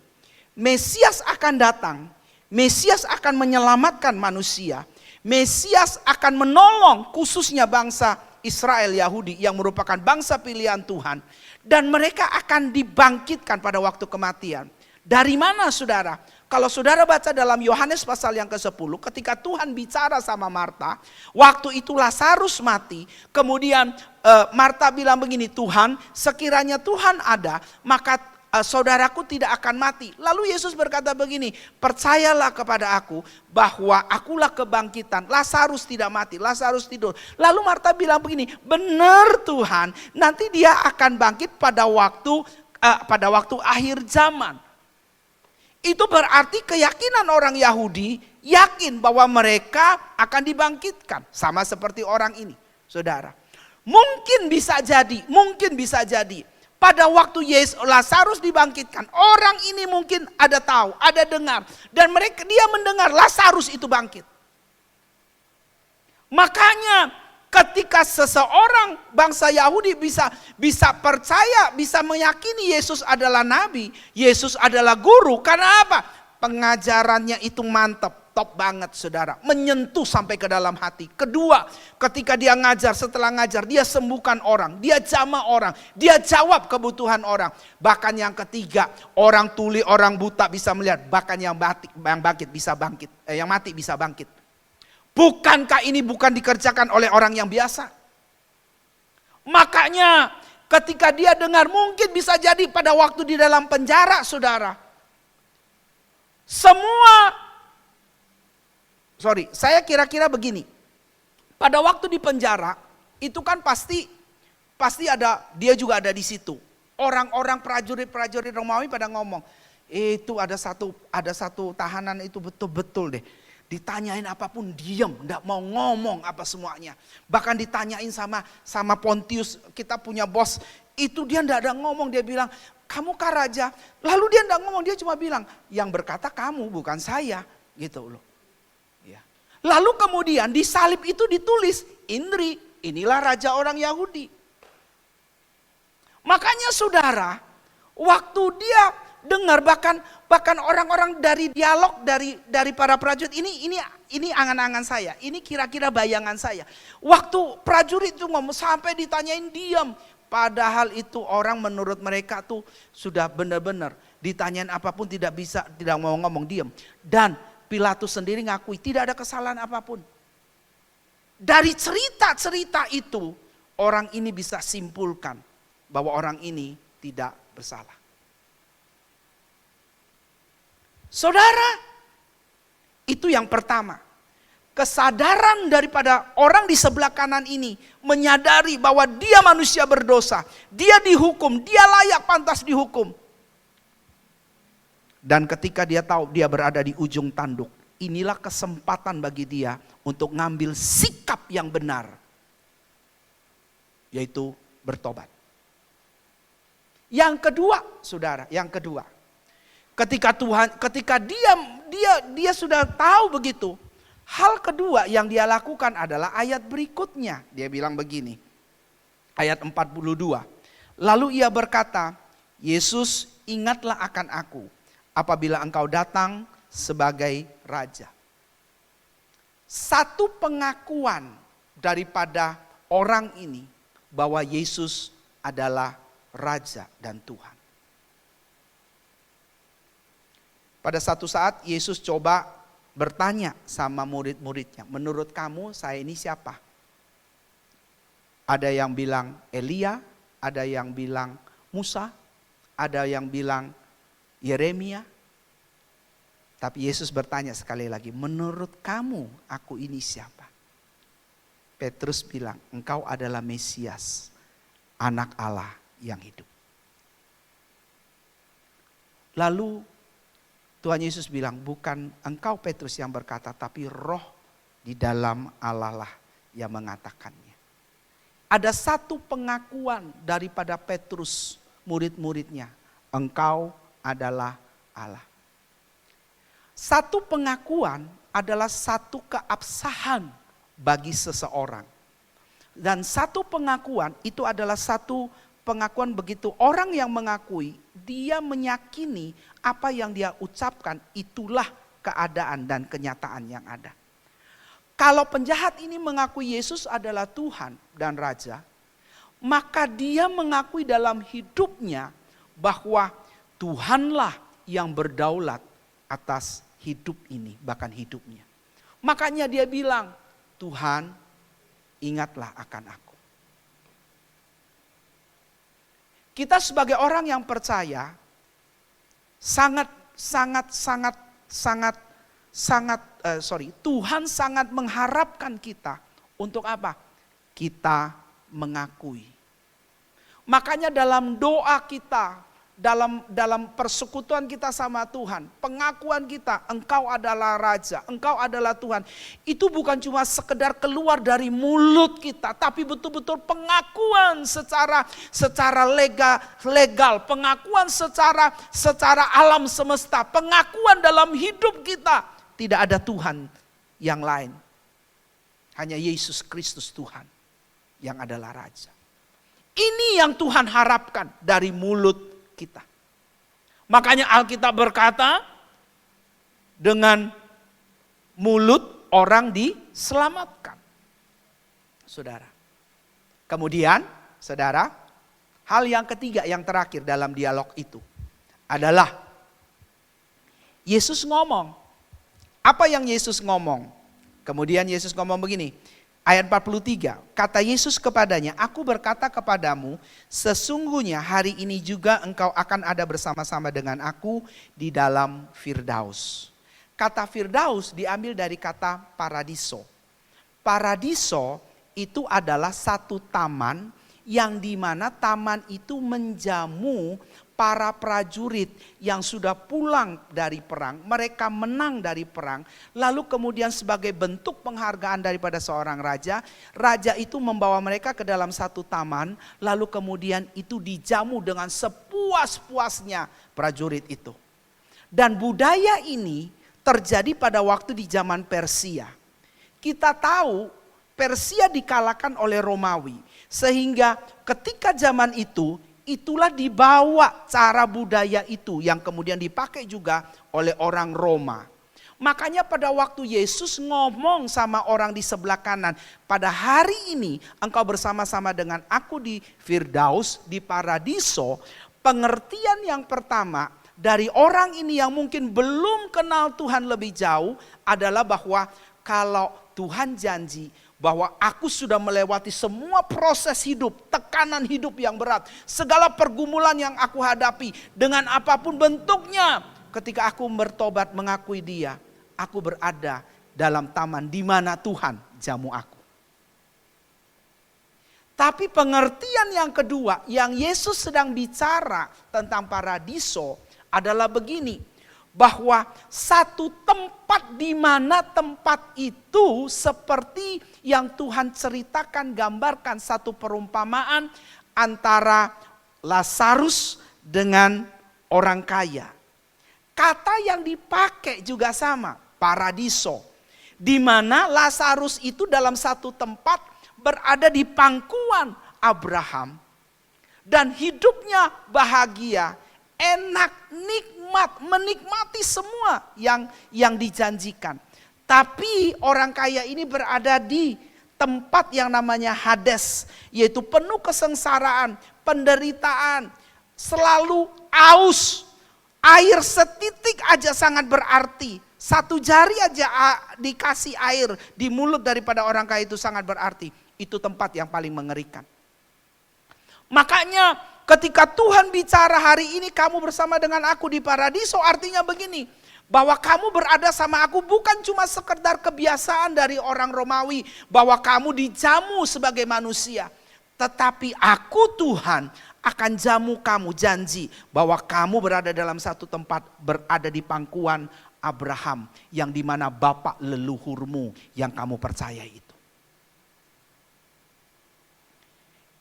Mesias akan datang, Mesias akan menyelamatkan manusia, Mesias akan menolong khususnya bangsa Israel Yahudi yang merupakan bangsa pilihan Tuhan. Dan mereka akan dibangkitkan pada waktu kematian. Dari mana saudara? Kalau saudara baca dalam Yohanes pasal yang ke-10, ketika Tuhan bicara sama Marta, waktu itu Lazarus mati, kemudian Marta bilang begini, Tuhan, sekiranya Tuhan ada, maka saudaraku tidak akan mati. Lalu Yesus berkata begini, percayalah kepada aku bahwa akulah kebangkitan. Lazarus tidak mati, Lazarus tidur. Lalu Marta bilang begini, benar Tuhan, nanti dia akan bangkit pada waktu akhir zaman. Itu berarti keyakinan orang Yahudi yakin bahwa mereka akan dibangkitkan. Sama seperti orang ini, saudara. Mungkin bisa jadi. Pada waktu Lazarus dibangkitkan, orang ini mungkin ada tahu, ada dengar. Dan dia mendengar Lazarus itu bangkit. Makanya ketika seseorang bangsa Yahudi bisa percaya, bisa meyakini Yesus adalah nabi, Yesus adalah guru. Karena apa? Pengajarannya itu mantap. Top banget saudara, menyentuh sampai ke dalam hati. Kedua, ketika dia ngajar, setelah ngajar dia sembuhkan orang, dia jamah orang, dia jawab kebutuhan orang. Bahkan yang ketiga, orang tuli, orang buta bisa melihat, bahkan yang mati bisa bangkit. Bukankah ini bukan dikerjakan oleh orang yang biasa? Makanya ketika dia dengar, mungkin bisa jadi pada waktu di dalam penjara saudara. Saya kira-kira begini. Pada waktu di penjara, itu kan pasti ada, dia juga ada di situ. Orang-orang prajurit Romawi pada ngomong, itu ada satu tahanan itu betul-betul deh. Ditanyain apapun diam, enggak mau ngomong apa semuanya. Bahkan ditanyain sama Pontius, kita punya bos, itu dia enggak ada ngomong, dia bilang, "Kamu kah raja?" Lalu dia enggak ngomong, dia cuma bilang, "Yang berkata kamu, bukan saya." Gitu loh. Ya. Lalu kemudian di salib itu ditulis, "Indri, inilah raja orang Yahudi." Makanya saudara, waktu dia dengar, bahkan orang-orang dari dialog dari para prajurit, ini angan-angan saya, ini kira-kira bayangan saya. Waktu prajurit itu ngomong sampai ditanyain diam, padahal itu orang menurut mereka tuh sudah benar-benar ditanyain apapun tidak mau ngomong, diam. Dan Pilatus sendiri ngakui tidak ada kesalahan apapun. Dari cerita-cerita itu orang ini bisa simpulkan bahwa orang ini tidak bersalah. Saudara, itu yang pertama. Kesadaran daripada orang di sebelah kanan ini menyadari bahwa dia manusia berdosa, dia dihukum, dia layak pantas dihukum. Dan ketika dia tahu dia berada di ujung tanduk, inilah kesempatan bagi dia untuk ngambil sikap yang benar, yaitu bertobat. Yang kedua, saudara, ketika dia sudah tahu begitu, hal kedua yang dia lakukan adalah ayat berikutnya. Dia bilang begini, ayat 42. Lalu ia berkata, "Yesus, ingatlah akan aku apabila engkau datang sebagai raja." Satu pengakuan daripada orang ini bahwa Yesus adalah raja dan Tuhan. Pada satu saat Yesus coba bertanya sama murid-muridnya, "Menurut kamu saya ini siapa?" Ada yang bilang Elia, ada yang bilang Musa, ada yang bilang Yeremia. Tapi Yesus bertanya sekali lagi, menurut kamu aku ini siapa? Petrus bilang, engkau adalah Mesias, anak Allah yang hidup. Lalu Tuhan Yesus bilang, bukan engkau Petrus yang berkata, tapi roh di dalam Allah lah yang mengatakannya. Ada satu pengakuan daripada Petrus, murid-muridnya, engkau adalah Allah. Satu pengakuan adalah satu keabsahan bagi seseorang. Dan satu pengakuan itu adalah satu pengakuan begitu orang yang mengakui, dia meyakini apa yang dia ucapkan itulah keadaan dan kenyataan yang ada. Kalau penjahat ini mengakui Yesus adalah Tuhan dan Raja, maka dia mengakui dalam hidupnya bahwa Tuhanlah yang berdaulat atas hidup ini, bahkan hidupnya. Makanya dia bilang, Tuhan, ingatlah akan aku. Kita sebagai orang yang percaya, Tuhan sangat mengharapkan kita untuk apa? Kita mengakui. Makanya dalam doa kita, dalam persekutuan kita sama Tuhan, pengakuan kita, engkau adalah Raja, engkau adalah Tuhan. Itu bukan cuma sekedar keluar dari mulut kita, tapi betul-betul pengakuan secara legal, pengakuan secara alam semesta, pengakuan dalam hidup kita. Tidak ada Tuhan yang lain. Hanya Yesus Kristus Tuhan yang adalah Raja. Ini yang Tuhan harapkan dari mulut kita. Makanya Alkitab berkata, dengan mulut orang diselamatkan. Saudara. Kemudian, saudara, hal yang ketiga yang terakhir dalam dialog itu adalah Yesus ngomong. Apa yang Yesus ngomong? Kemudian Yesus ngomong begini. Ayat 43, kata Yesus kepadanya, aku berkata kepadamu, sesungguhnya hari ini juga engkau akan ada bersama-sama dengan aku di dalam Firdaus. Kata Firdaus diambil dari kata paradiso. Paradiso itu adalah satu taman yang dimana taman itu menjamu para prajurit yang sudah pulang dari perang, mereka menang dari perang, lalu kemudian sebagai bentuk penghargaan daripada seorang raja, raja itu membawa mereka ke dalam satu taman, lalu kemudian itu dijamu dengan sepuas-puasnya prajurit itu. Dan budaya ini terjadi pada waktu di zaman Persia. Kita tahu Persia dikalahkan oleh Romawi, sehingga ketika zaman itu, itulah dibawa cara budaya itu yang kemudian dipakai juga oleh orang Roma. Makanya pada waktu Yesus ngomong sama orang di sebelah kanan, pada hari ini engkau bersama-sama dengan aku di Firdaus, di paradiso. Pengertian yang pertama dari orang ini yang mungkin belum kenal Tuhan lebih jauh adalah bahwa kalau Tuhan janji bahwa aku sudah melewati semua proses hidup, tekanan hidup yang berat, segala pergumulan yang aku hadapi dengan apapun bentuknya. Ketika aku bertobat mengakui Dia, aku berada dalam taman di mana Tuhan jamu aku. Tapi pengertian yang kedua yang Yesus sedang bicara tentang paradiso adalah begini. Bahwa satu tempat di mana tempat itu seperti yang Tuhan ceritakan, gambarkan satu perumpamaan antara Lazarus dengan orang kaya. Kata yang dipakai juga sama, paradiso. Di mana Lazarus itu dalam satu tempat berada di pangkuan Abraham. Dan hidupnya bahagia, enak, nikmat, menikmati semua yang dijanjikan. Tapi orang kaya ini berada di tempat yang namanya Hades, yaitu penuh kesengsaraan, penderitaan, selalu aus. Air setitik aja sangat berarti. Satu jari aja dikasih air di mulut daripada orang kaya itu sangat berarti. Itu tempat yang paling mengerikan. Makanya ketika Tuhan bicara hari ini kamu bersama dengan aku di paradiso, artinya begini. Bahwa kamu berada sama aku bukan cuma sekedar kebiasaan dari orang Romawi. Bahwa kamu dijamu sebagai manusia. Tetapi aku Tuhan akan jamu kamu, janji. Bahwa kamu berada dalam satu tempat, berada di pangkuan Abraham. Yang dimana bapak leluhurmu yang kamu percaya itu.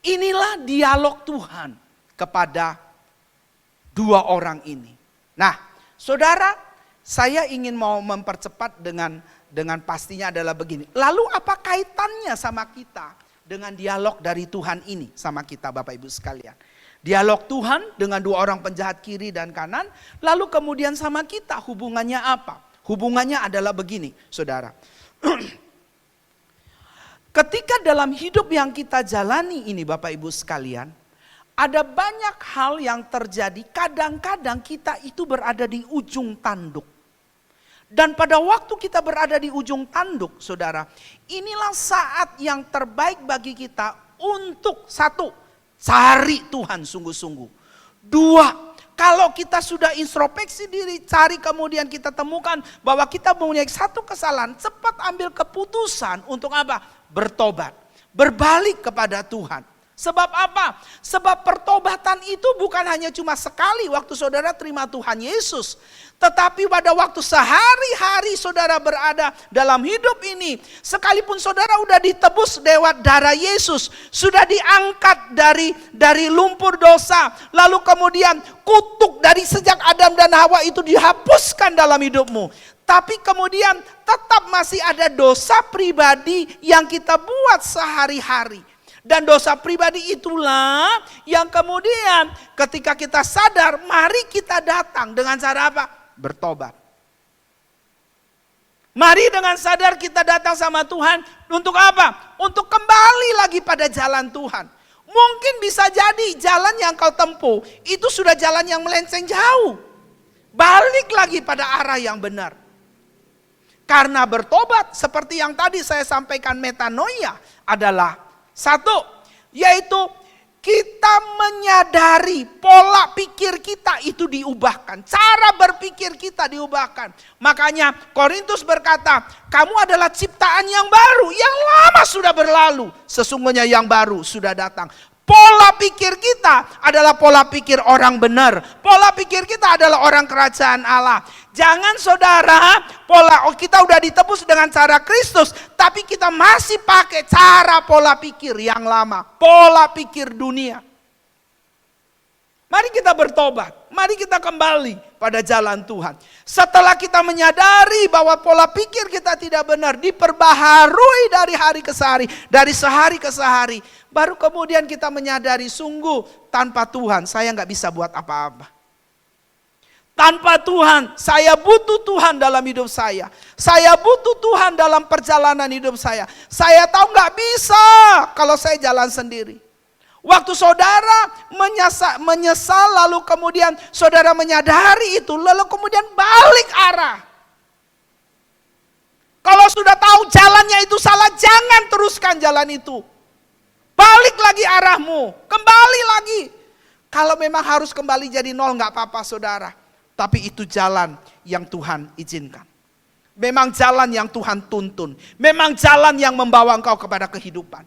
Inilah dialog Tuhan kepada dua orang ini. Nah, saudara, saya ingin mau mempercepat dengan pastinya adalah begini. Lalu apa kaitannya sama kita dengan dialog dari Tuhan ini sama kita Bapak Ibu sekalian? Dialog Tuhan dengan dua orang penjahat kiri dan kanan, lalu kemudian sama kita hubungannya apa? Hubungannya adalah begini, saudara. Ketika dalam hidup yang kita jalani ini Bapak Ibu sekalian, ada banyak hal yang terjadi, kadang-kadang kita itu berada di ujung tanduk. Dan pada waktu kita berada di ujung tanduk, saudara, inilah saat yang terbaik bagi kita untuk satu, cari Tuhan sungguh-sungguh. Dua, kalau kita sudah introspeksi diri, cari kemudian kita temukan bahwa kita mempunyai satu kesalahan, cepat ambil keputusan untuk apa? Bertobat, berbalik kepada Tuhan. Sebab apa? Sebab pertobatan itu bukan hanya cuma sekali waktu saudara terima Tuhan Yesus. Tetapi pada waktu sehari-hari saudara berada dalam hidup ini. Sekalipun saudara sudah ditebus lewat darah Yesus. Sudah diangkat dari lumpur dosa. Lalu kemudian kutuk dari sejak Adam dan Hawa itu dihapuskan dalam hidupmu. Tapi kemudian tetap masih ada dosa pribadi yang kita buat sehari-hari. Dan dosa pribadi itulah yang kemudian ketika kita sadar, mari kita datang dengan cara apa? Bertobat. Mari dengan sadar kita datang sama Tuhan untuk apa? Untuk kembali lagi pada jalan Tuhan. Mungkin bisa jadi jalan yang kau tempuh itu sudah jalan yang melenceng jauh. Balik lagi pada arah yang benar. Karena bertobat seperti yang tadi saya sampaikan metanoia adalah satu, yaitu kita menyadari pola pikir kita itu diubahkan. Cara berpikir kita diubahkan. Makanya Korintus berkata, kamu adalah ciptaan yang baru. Yang lama sudah berlalu. Sesungguhnya yang baru sudah datang. Pola pikir kita adalah pola pikir orang benar. Pola pikir kita adalah orang kerajaan Allah. Jangan saudara, kita udah ditebus dengan cara Kristus, tapi kita masih pakai cara pola pikir yang lama. Pola pikir dunia. Mari kita bertobat, mari kita kembali pada jalan Tuhan. Setelah kita menyadari bahwa pola pikir kita tidak benar, diperbaharui dari hari ke hari, dari sehari ke sehari. Baru kemudian kita menyadari sungguh tanpa Tuhan saya nggak bisa buat apa-apa. Tanpa Tuhan, saya butuh Tuhan dalam hidup saya. Saya butuh Tuhan dalam perjalanan hidup saya. Saya tahu nggak bisa kalau saya jalan sendiri. Waktu saudara menyesal lalu kemudian saudara menyadari itu, lalu kemudian balik arah. Kalau sudah tahu jalannya itu salah, jangan teruskan jalan itu. Balik lagi arahmu, kembali lagi. Kalau memang harus kembali jadi nol nggak apa-apa saudara. Tapi itu jalan yang Tuhan izinkan. Memang jalan yang Tuhan tuntun. Memang jalan yang membawa engkau kepada kehidupan.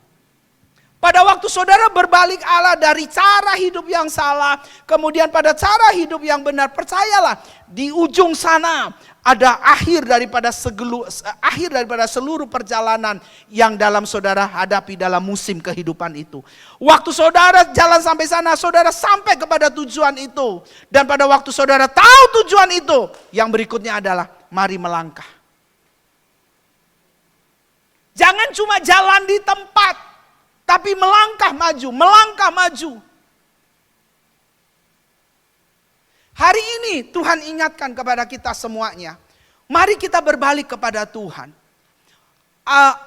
Pada waktu saudara berbalik arah dari cara hidup yang salah, kemudian pada cara hidup yang benar, percayalah di ujung sana ada akhir daripada seluruh perjalanan yang dalam saudara hadapi dalam musim kehidupan itu. Waktu saudara jalan sampai sana, saudara sampai kepada tujuan itu. Dan pada waktu saudara tahu tujuan itu, yang berikutnya adalah mari melangkah. Jangan cuma jalan di tempat, tapi melangkah maju, melangkah maju. Hari ini Tuhan ingatkan kepada kita semuanya. Mari kita berbalik kepada Tuhan.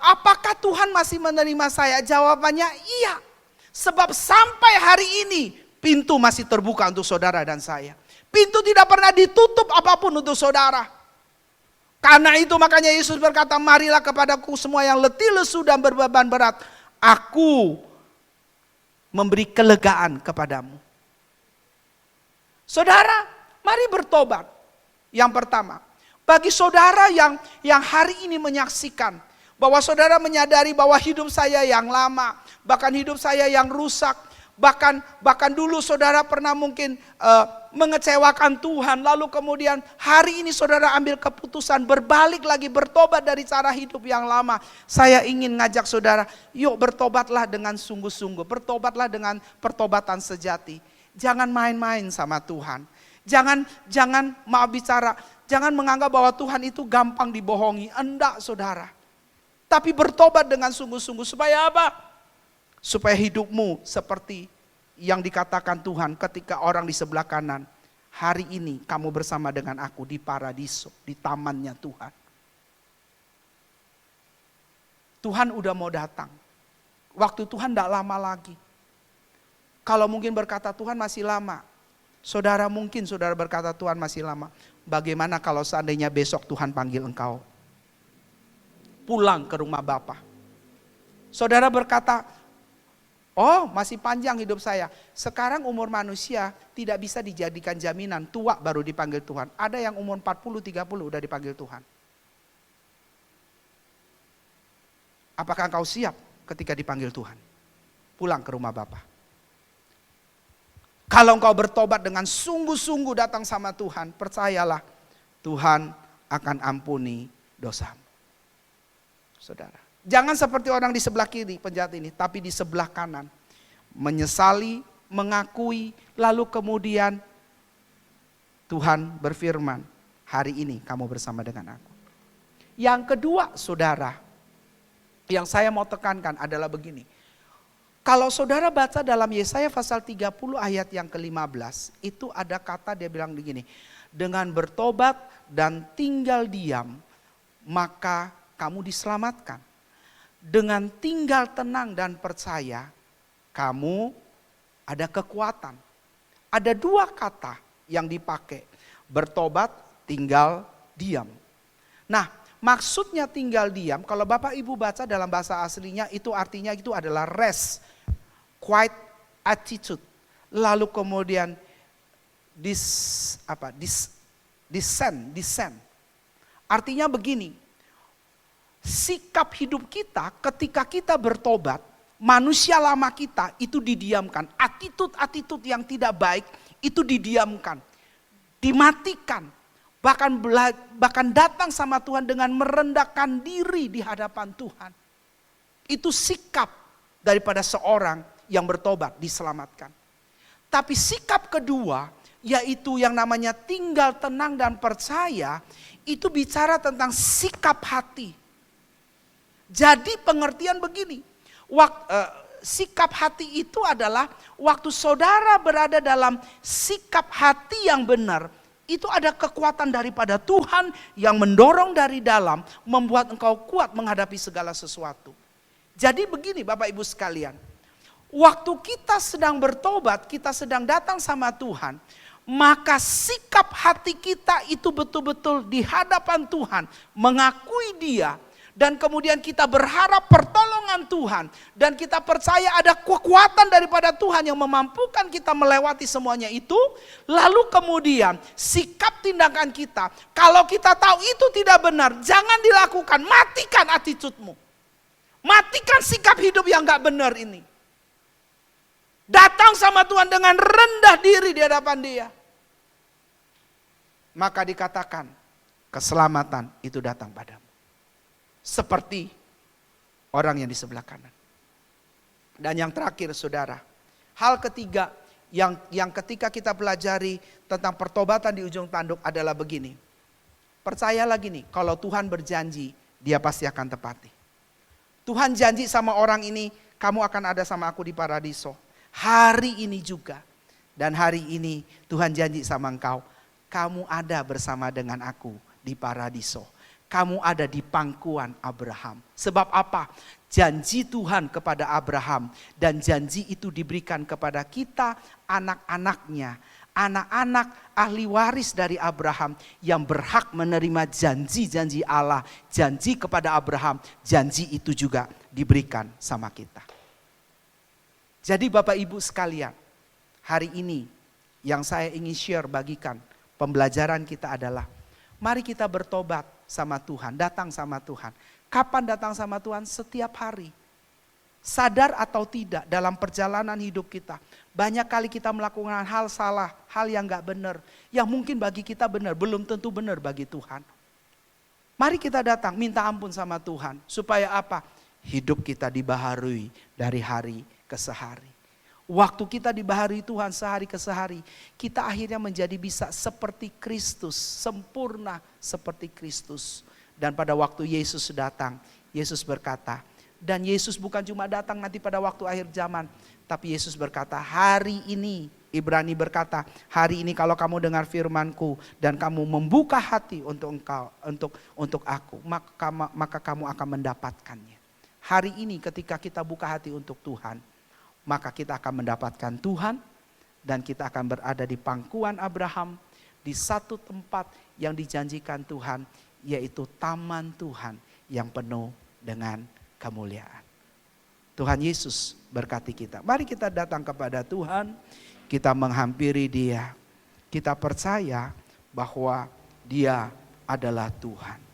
Apakah Tuhan masih menerima saya? Jawabannya iya. Sebab sampai hari ini pintu masih terbuka untuk saudara dan saya. Pintu tidak pernah ditutup apapun untuk saudara. Karena itu makanya Yesus berkata, marilah kepadaku semua yang letih lesu dan berbeban berat. Aku memberi kelegaan kepadamu. Saudara, mari bertobat. Yang pertama, Bagi saudara yang hari ini menyaksikan bahwa saudara menyadari bahwa hidup saya yang lama, bahkan hidup saya yang rusak, bahkan dulu saudara pernah mungkin mengecewakan Tuhan, lalu kemudian hari ini saudara ambil keputusan berbalik lagi, bertobat dari cara hidup yang lama. Saya ingin ngajak saudara, yuk bertobatlah dengan sungguh-sungguh, bertobatlah dengan pertobatan sejati. Jangan main-main sama Tuhan. Jangan maaf bicara, jangan menganggap bahwa Tuhan itu gampang dibohongi. Enggak saudara. Tapi bertobat dengan sungguh-sungguh supaya apa? Supaya hidupmu seperti yang dikatakan Tuhan ketika orang di sebelah kanan. Hari ini kamu bersama dengan aku di paradiso, di tamannya Tuhan. Tuhan udah mau datang. Waktu Tuhan tidak lama lagi. Kalau mungkin berkata Tuhan masih lama. Saudara berkata Tuhan masih lama. Bagaimana kalau seandainya besok Tuhan panggil engkau pulang ke rumah Bapa? Saudara berkata, oh masih panjang hidup saya. Sekarang umur manusia tidak bisa dijadikan jaminan, tua baru dipanggil Tuhan. Ada yang umur 40-30 udah dipanggil Tuhan. Apakah engkau siap ketika dipanggil Tuhan? Pulang ke rumah Bapa. Kalau engkau bertobat dengan sungguh-sungguh datang sama Tuhan, percayalah Tuhan akan ampuni dosamu. Saudara, jangan seperti orang di sebelah kiri penjahat ini, tapi di sebelah kanan. Menyesali, mengakui, lalu kemudian Tuhan berfirman, hari ini kamu bersama dengan aku. Yang kedua saudara, yang saya mau tekankan adalah begini. Kalau saudara baca dalam Yesaya pasal 30 ayat yang ke-15, itu ada kata dia bilang begini, dengan bertobat dan tinggal diam, maka kamu diselamatkan. Dengan tinggal tenang dan percaya, kamu ada kekuatan. Ada dua kata yang dipakai, bertobat, tinggal diam. Nah, maksudnya tinggal diam, kalau Bapak Ibu baca dalam bahasa aslinya itu artinya itu adalah rest, quiet attitude. Lalu kemudian descend. Artinya begini, sikap hidup kita ketika kita bertobat, manusia lama kita itu didiamkan. Attitude yang tidak baik itu didiamkan, dimatikan. Bahkan datang sama Tuhan dengan merendahkan diri di hadapan Tuhan. Itu sikap daripada seorang yang bertobat, diselamatkan. Tapi sikap kedua, yaitu yang namanya tinggal tenang dan percaya, itu bicara tentang sikap hati. Jadi pengertian begini, sikap hati itu adalah waktu saudara berada dalam sikap hati yang benar, itu ada kekuatan daripada Tuhan yang mendorong dari dalam, membuat engkau kuat menghadapi segala sesuatu. Jadi begini Bapak Ibu sekalian, waktu kita sedang bertobat, kita sedang datang sama Tuhan, maka sikap hati kita itu betul-betul di hadapan Tuhan, mengakui Dia, dan kemudian kita berharap pertolongan Tuhan, dan kita percaya ada kekuatan daripada Tuhan yang memampukan kita melewati semuanya itu. Lalu kemudian sikap tindakan kita, kalau kita tahu itu tidak benar, jangan dilakukan, matikan attitude-mu. Matikan sikap hidup yang gak benar ini. Datang sama Tuhan dengan rendah diri di hadapan Dia. Maka dikatakan keselamatan itu datang padamu. Seperti orang yang di sebelah kanan. Dan yang terakhir saudara, hal ketiga yang ketika kita pelajari tentang pertobatan di ujung tanduk adalah begini. Percayalah gini, kalau Tuhan berjanji, Dia pasti akan tepati. Tuhan janji sama orang ini, kamu akan ada sama aku di paradiso. Hari ini juga. Dan hari ini Tuhan janji sama engkau, kamu ada bersama dengan aku di paradiso. Kamu ada di pangkuan Abraham. Sebab apa? Janji Tuhan kepada Abraham dan janji itu diberikan kepada kita, anak-anaknya. Anak-anak ahli waris dari Abraham yang berhak menerima janji-janji Allah. Janji kepada Abraham, janji itu juga diberikan sama kita. Jadi Bapak Ibu sekalian, hari ini yang saya ingin share bagikan, pembelajaran kita adalah Mari kita bertobat sama Tuhan, datang sama Tuhan. Kapan datang sama Tuhan? Setiap hari. Sadar atau tidak dalam perjalanan hidup kita. Banyak kali kita melakukan hal salah, hal yang gak benar. Yang mungkin bagi kita benar, belum tentu benar bagi Tuhan. Mari kita datang, minta ampun sama Tuhan. Supaya apa? Hidup kita dibaharui dari hari ke sehari. Waktu kita dibaharui Tuhan sehari ke sehari, kita akhirnya menjadi bisa seperti Kristus, sempurna seperti Kristus. Dan pada waktu Yesus datang, Yesus berkata, dan Yesus bukan cuma datang nanti pada waktu akhir zaman, tapi Yesus berkata, hari ini, Ibrani berkata, hari ini kalau kamu dengar firman-Ku dan kamu membuka hati untuk aku, maka kamu akan mendapatkannya. Hari ini ketika kita buka hati untuk Tuhan, maka kita akan mendapatkan Tuhan dan kita akan berada di pangkuan Abraham di satu tempat yang dijanjikan Tuhan, yaitu taman Tuhan yang penuh dengan kemuliaan. Tuhan Yesus berkati kita. Mari kita datang kepada Tuhan, kita menghampiri Dia. Kita percaya bahwa Dia adalah Tuhan.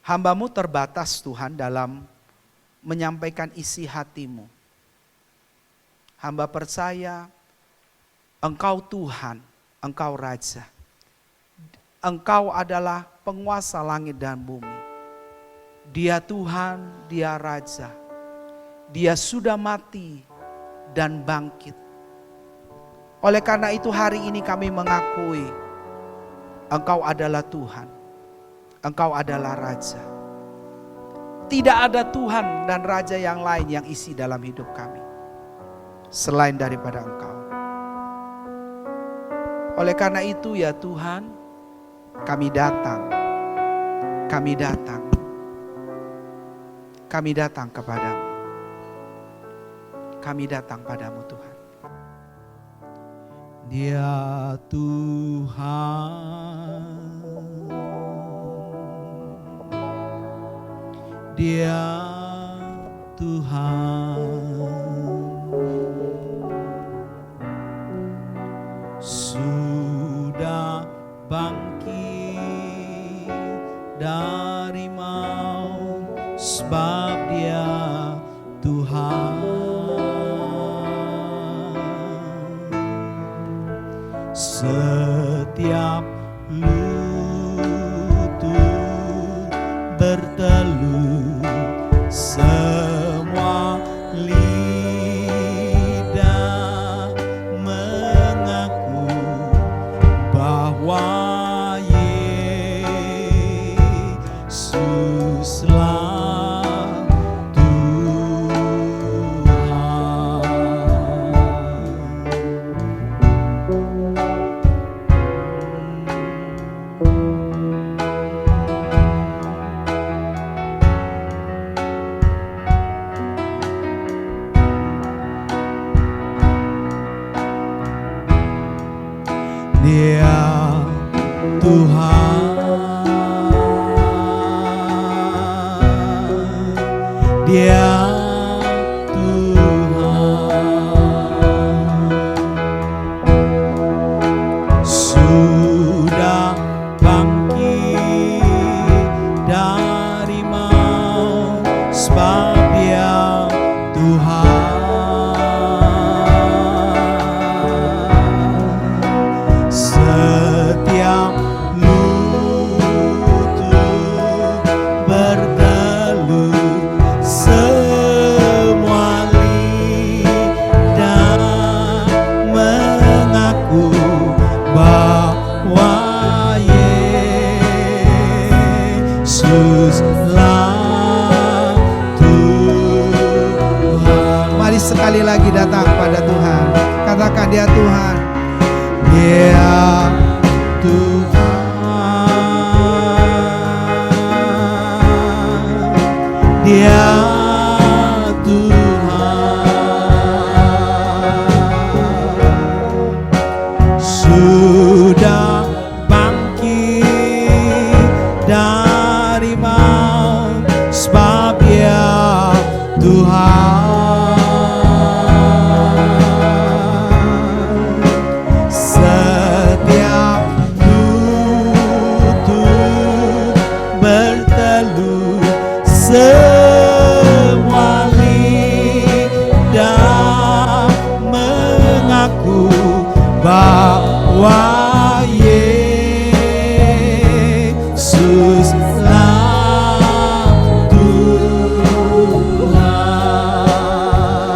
Hamba-Mu terbatas Tuhan dalam menyampaikan isi hati-Mu. Hamba percaya Engkau Tuhan, Engkau Raja. Engkau adalah penguasa langit dan bumi. Dia Tuhan, Dia Raja. Dia sudah mati dan bangkit. Oleh karena itu hari ini kami mengakui Engkau adalah Tuhan. Engkau adalah Raja. Tidak ada Tuhan dan Raja yang lain yang isi dalam hidup kami selain daripada Engkau. Oleh karena itu ya Tuhan, kami datang kepadamu. Kami datang padamu Tuhan. Dia Tuhan, Dia Tuhan, sudah bangkit dari maut, sebab Dia Tuhan. Setiap lutut bertelut, semua lidah mengaku bahwa Yesuslah Tuhan. Dia Tuhan, Dia Tuhan, sudah bangkit dari maut, sebab Dia Tuhan. Setiap lutut bertelut, semua lidah mengaku bahwa Yesuslah Tuhan. Mari sekali lagi datang pada Tuhan. Katakan Dia Tuhan. Dia Tuhan, Dia Tuhan, sudah bangkit dari maut, sebab Dia Tuhan. bahwa Yesuslah Tuhan.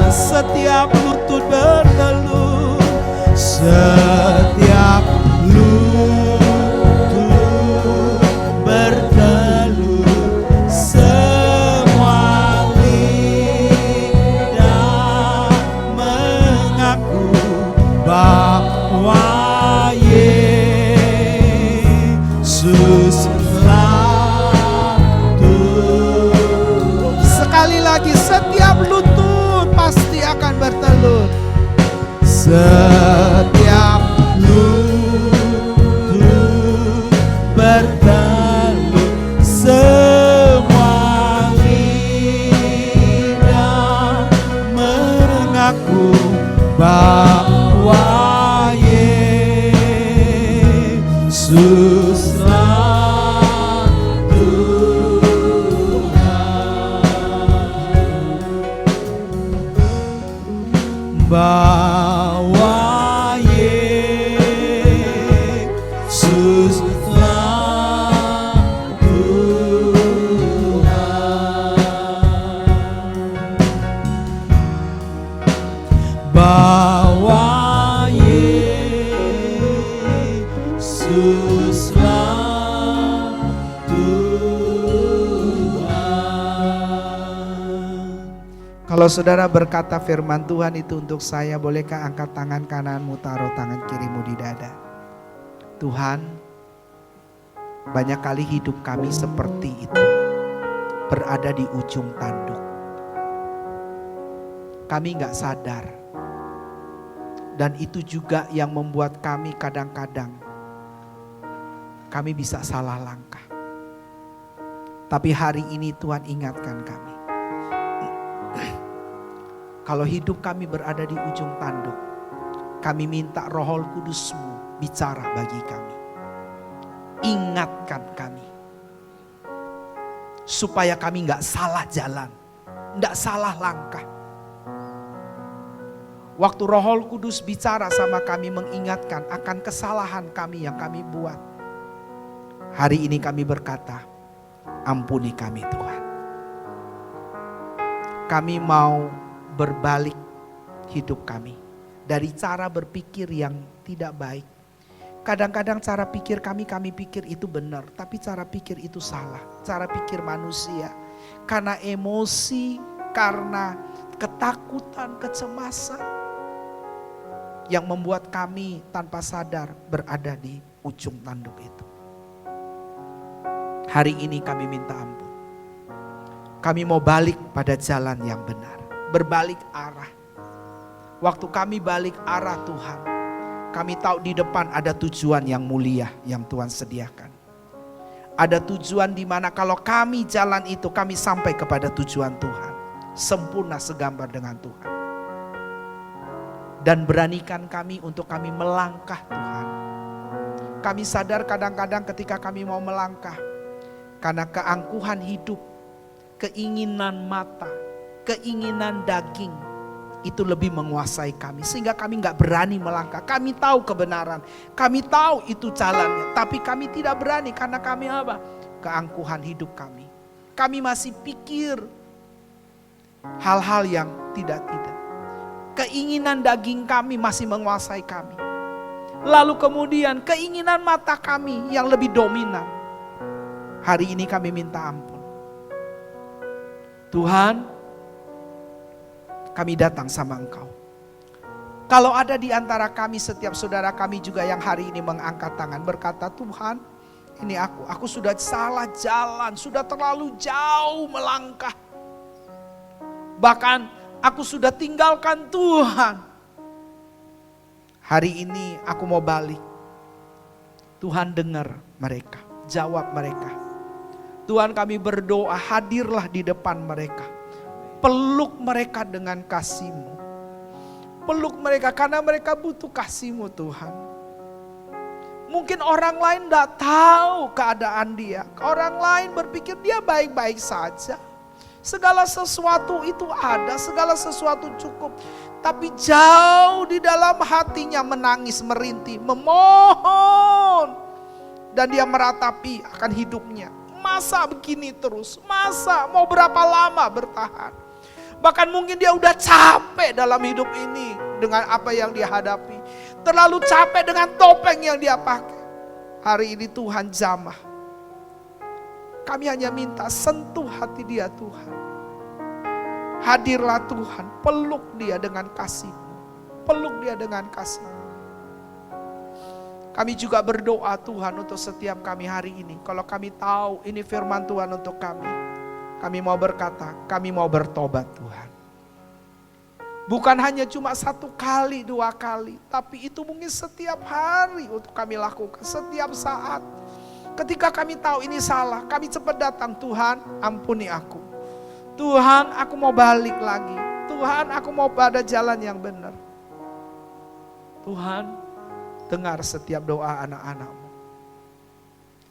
Setiap lutut berteluh, setiap lutut berteluh, semua lidah mengaku bahwa Yesuslah Tuhan. Sekali lagi, setiap lutut pasti akan bertelur. Setiap lutut berteluh, semua lidah mengaku bahwa Yesuslah Tuhan. Bahwa Yesuslah Tuhan. Bahwa Yesuslah Tuhan. Kalau saudara berkata firman Tuhan itu untuk saya, bolehkah angkat tangan kananmu, taruh tangan kirimu di dada. Tuhan, banyak kali hidup kami seperti itu, berada di ujung tanduk. Kami gak sadar. Dan itu juga yang membuat kami kadang-kadang kami bisa salah langkah. Tapi hari ini Tuhan ingatkan kami. Kalau hidup kami berada di ujung tanduk, kami minta Roh Kudus-Mu bicara bagi kami. Ingatkan kami. Supaya kami gak salah jalan, gak salah langkah. Waktu Roh Kudus bicara sama kami, mengingatkan akan kesalahan kami yang kami buat. Hari ini kami berkata, ampuni kami Tuhan. Kami mau berbalik hidup kami dari cara berpikir yang tidak baik. Kadang-kadang cara pikir kami pikir itu benar, tapi cara pikir itu salah. Cara pikir manusia karena emosi, karena ketakutan, kecemasan yang membuat kami tanpa sadar berada di ujung tanduk itu. Hari ini kami minta ampun. Kami mau balik pada jalan yang benar, berbalik arah. Waktu kami balik arah Tuhan, kami tahu di depan ada tujuan yang mulia yang Tuhan sediakan. Ada tujuan di mana kalau kami jalan itu, kami sampai kepada tujuan Tuhan. Sempurna segambar dengan Tuhan. Dan beranikan kami untuk kami melangkah Tuhan. Kami sadar kadang-kadang ketika kami mau melangkah, karena keangkuhan hidup, keinginan mata, keinginan daging, itu lebih menguasai kami. Sehingga kami gak berani melangkah. Kami tahu kebenaran, kami tahu itu jalannya, tapi kami tidak berani karena kami apa? Keangkuhan hidup kami. Kami masih pikir hal-hal yang tidak-tidak. Keinginan daging kami masih menguasai kami. Lalu kemudian keinginan mata kami yang lebih dominan. Hari ini kami minta ampun. Tuhan, kami datang sama Engkau. Kalau ada di antara kami, setiap saudara kami juga yang hari ini mengangkat tangan berkata, Tuhan, ini aku sudah salah jalan, sudah terlalu jauh melangkah. Bahkan aku sudah tinggalkan Tuhan. Hari ini aku mau balik. Tuhan dengar mereka, jawab mereka. Tuhan, kami berdoa, hadirlah di depan mereka. Peluk mereka dengan kasih-Mu. Peluk mereka karena mereka butuh kasih-Mu Tuhan. Mungkin orang lain tidak tahu keadaan dia. Orang lain berpikir dia baik-baik saja. Segala sesuatu itu ada, segala sesuatu cukup. tapi jauh di dalam hatinya menangis, merintih, memohon. Dan dia meratapi akan hidupnya. Masa begini terus? Masa mau berapa lama bertahan? Bahkan mungkin dia udah capek dalam hidup ini dengan apa yang dia hadapi. Terlalu capek dengan topeng yang dia pakai. Hari ini Tuhan jamah. Kami hanya minta sentuh hati dia Tuhan. Hadirlah Tuhan, peluk dia dengan kasih-Mu. Peluk dia dengan kasih. Kami juga berdoa Tuhan untuk setiap kami hari ini. Kalau kami tahu ini firman Tuhan untuk kami mau berkata, kami mau bertobat Tuhan. Bukan hanya cuma 1 kali, 2 kali, tapi itu mungkin setiap hari untuk kami lakukan, setiap saat. Ketika kami tahu ini salah, kami cepat datang, Tuhan ampuni aku. Tuhan aku mau balik lagi. Tuhan aku mau pada jalan yang benar. Tuhan dengar setiap doa anak-anak-Mu.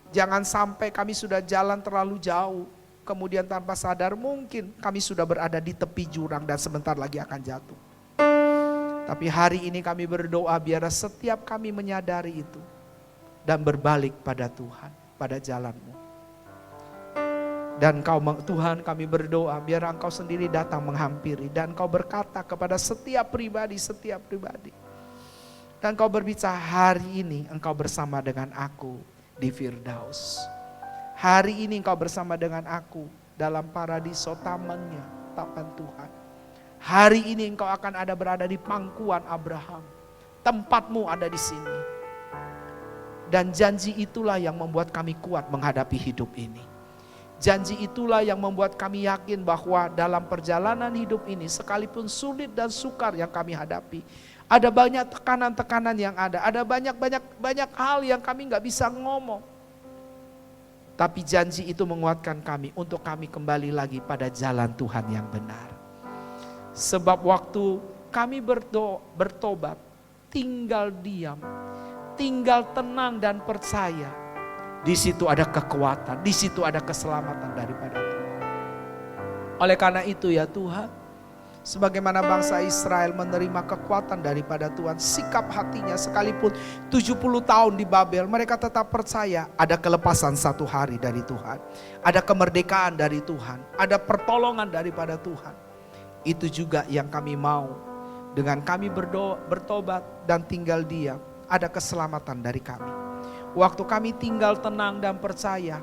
Jangan sampai kami sudah jalan terlalu jauh. Kemudian tanpa sadar mungkin kami sudah berada di tepi jurang dan sebentar lagi akan jatuh. Tapi hari ini kami berdoa biar setiap kami menyadari itu. Dan berbalik pada Tuhan, pada jalan-Mu. Dan Tuhan kami berdoa biar Engkau sendiri datang menghampiri. Dan Engkau berkata kepada setiap pribadi. Dan Engkau berbicara, hari ini Engkau bersama dengan aku di Firdaus. Hari ini Engkau bersama dengan aku dalam paradiso tamannya, taman Tuhan. Hari ini Engkau akan ada berada di pangkuan Abraham. Tempatmu ada di sini. Dan janji itulah yang membuat kami kuat menghadapi hidup ini. Janji itulah yang membuat kami yakin bahwa dalam perjalanan hidup ini sekalipun sulit dan sukar yang kami hadapi, ada banyak tekanan-tekanan yang ada banyak hal yang kami nggak bisa ngomong. Tapi janji itu menguatkan kami untuk kami kembali lagi pada jalan Tuhan yang benar. Sebab waktu kami bertobat, tinggal diam, tinggal tenang dan percaya. Di situ ada kekuatan, di situ ada keselamatan daripada Tuhan. Oleh karena itu ya Tuhan, sebagaimana bangsa Israel menerima kekuatan daripada Tuhan, sikap hatinya sekalipun 70 tahun di Babel, mereka tetap percaya ada kelepasan 1 hari dari Tuhan. Ada kemerdekaan dari Tuhan, ada pertolongan daripada Tuhan. Itu juga yang kami mau. Dengan kami bertobat dan tinggal diam, ada keselamatan dari kami. Waktu kami tinggal tenang dan percaya,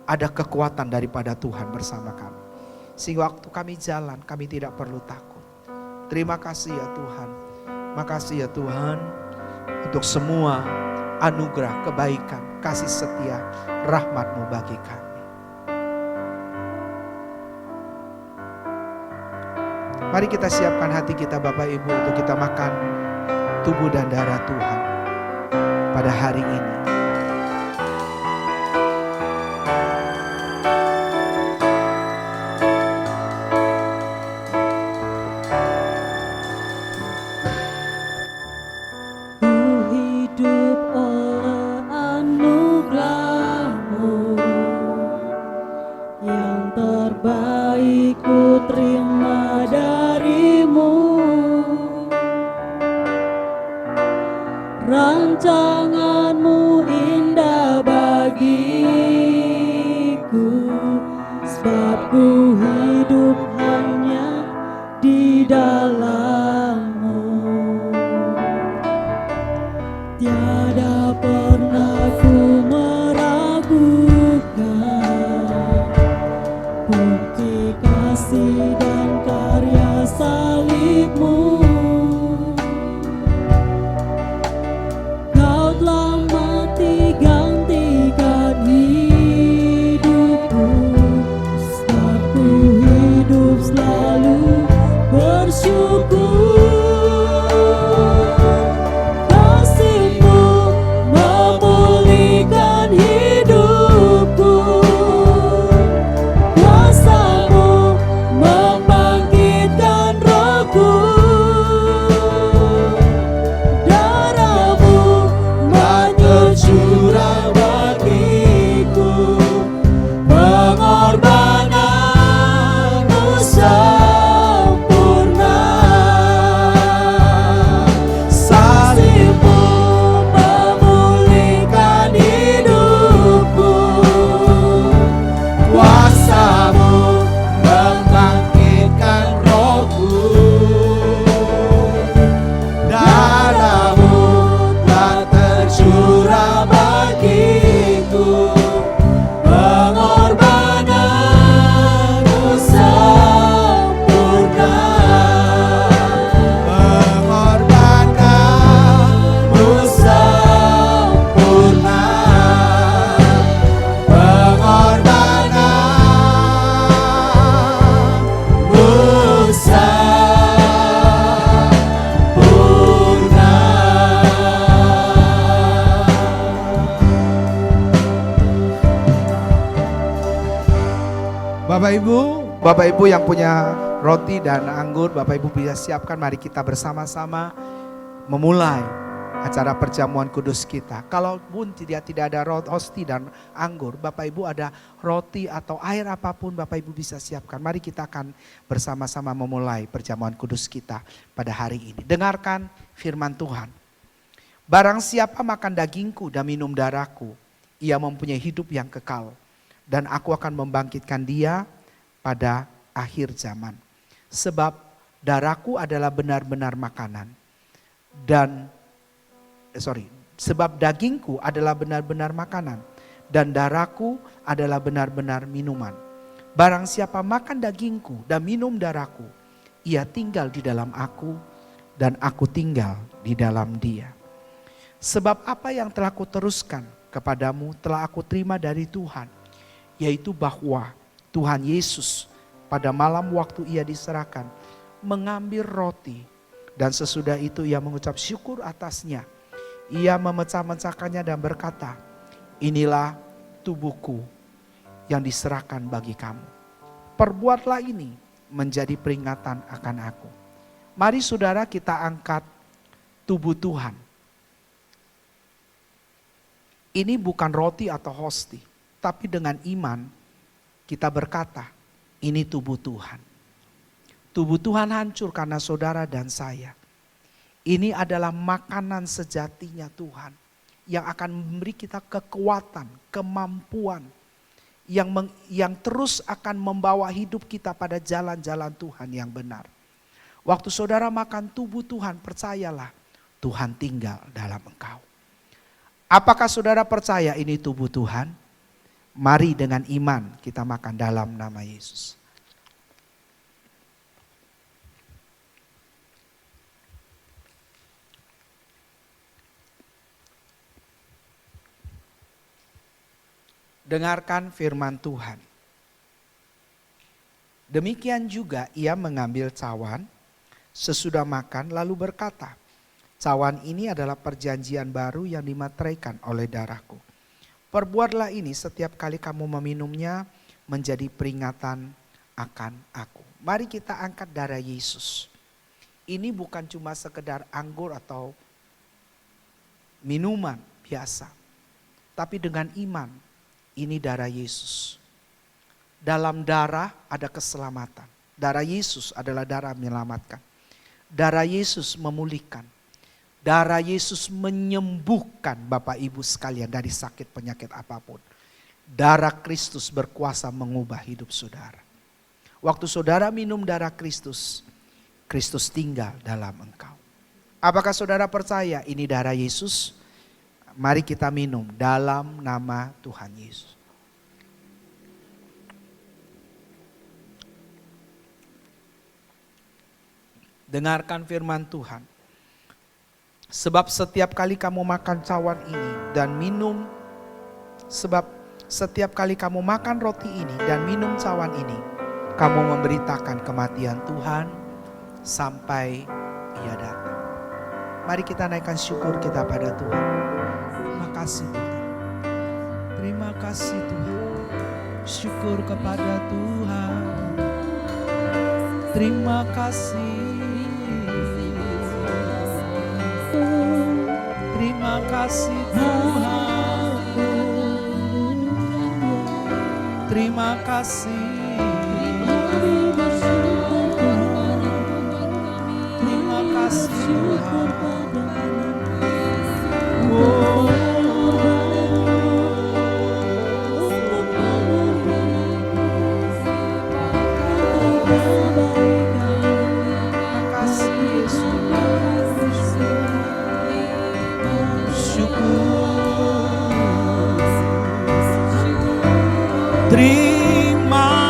ada kekuatan daripada Tuhan bersama kami. Sehingga waktu kami jalan, kami tidak perlu takut. Terima kasih ya Tuhan. Makasih ya Tuhan untuk semua anugerah, kebaikan, kasih setia, rahmat-Mu bagi kami. Mari kita siapkan hati kita Bapak Ibu untuk kita makan tubuh dan darah Tuhan pada hari ini. Rancangan-Mu indah bagiku, sebab ku hidup hanya di dalam-Mu. Tiada pernah ku meragukan bukti kasih dan karya salib-Mu. Bapak Ibu yang punya roti dan anggur, Bapak Ibu bisa siapkan. Mari kita bersama-sama memulai acara perjamuan kudus kita. Kalaupun tidak ada roti dan anggur, Bapak Ibu ada roti atau air apapun, Bapak Ibu bisa siapkan. Mari kita akan bersama-sama memulai perjamuan kudus kita pada hari ini. Dengarkan firman Tuhan. Barang siapa makan dagingku dan minum darahku, ia mempunyai hidup yang kekal. Dan aku akan membangkitkan dia pada akhir zaman. Sebab darahku adalah benar-benar makanan. Sebab dagingku adalah benar-benar makanan. Dan darahku adalah benar-benar minuman. Barang siapa makan dagingku dan minum darahku, ia tinggal di dalam aku dan aku tinggal di dalam dia. Sebab apa yang telah kuteruskan kepadamu telah aku terima dari Tuhan, yaitu bahwa Tuhan Yesus pada malam waktu ia diserahkan mengambil roti dan sesudah itu ia mengucap syukur atasnya. Ia memecah-mecahkannya dan berkata, inilah tubuhku yang diserahkan bagi kamu. Perbuatlah ini menjadi peringatan akan aku. Mari saudara kita angkat tubuh Tuhan. Ini bukan roti atau hosti, tapi dengan iman kita berkata, ini tubuh Tuhan. Tubuh Tuhan hancur karena saudara dan saya. Ini adalah makanan sejatinya Tuhan yang akan memberi kita kekuatan, kemampuan yang terus akan membawa hidup kita pada jalan-jalan Tuhan yang benar. Waktu saudara makan tubuh Tuhan, percayalah Tuhan tinggal dalam engkau. Apakah saudara percaya ini tubuh Tuhan? Mari dengan iman kita makan dalam nama Yesus. Dengarkan firman Tuhan. Demikian juga ia mengambil cawan sesudah makan lalu berkata, cawan ini adalah perjanjian baru yang dimateraikan oleh darahku. Perbuatlah ini setiap kali kamu meminumnya menjadi peringatan akan aku. Mari kita angkat darah Yesus. Ini bukan cuma sekedar anggur atau minuman biasa. Tapi dengan iman, ini darah Yesus. Dalam darah ada keselamatan. Darah Yesus adalah darah menyelamatkan. Darah Yesus memulihkan. Darah Yesus menyembuhkan Bapak Ibu sekalian dari sakit penyakit apapun. Darah Kristus berkuasa mengubah hidup saudara. Waktu saudara minum darah Kristus, Kristus tinggal dalam engkau. Apakah saudara percaya ini darah Yesus? Mari kita minum dalam nama Tuhan Yesus. Dengarkan firman Tuhan. Sebab setiap kali kamu makan cawan ini dan minum, sebab setiap kali kamu makan roti ini dan minum cawan ini, kamu memberitakan kematian Tuhan sampai ia datang. Mari kita naikkan syukur kita pada Tuhan. Terima kasih Tuhan. Terima kasih Tuhan. Syukur kepada Tuhan. Terima kasih. Terima kasih Tuhan. Terima kasih. Terima kasih Tuhan. Oh. Terima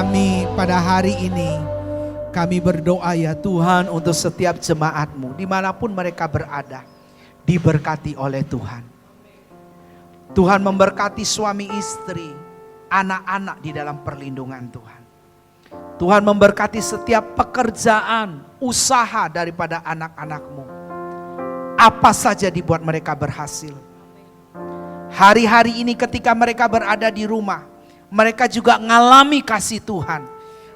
Kami pada hari ini, kami berdoa ya Tuhan untuk setiap jemaat-Mu dimanapun mereka berada, diberkati oleh Tuhan. Tuhan memberkati suami istri, anak-anak di dalam perlindungan Tuhan. Tuhan memberkati setiap pekerjaan, usaha daripada anak-anak-Mu. Apa saja dibuat mereka berhasil. Hari-hari ini ketika mereka berada di rumah, mereka juga mengalami kasih Tuhan.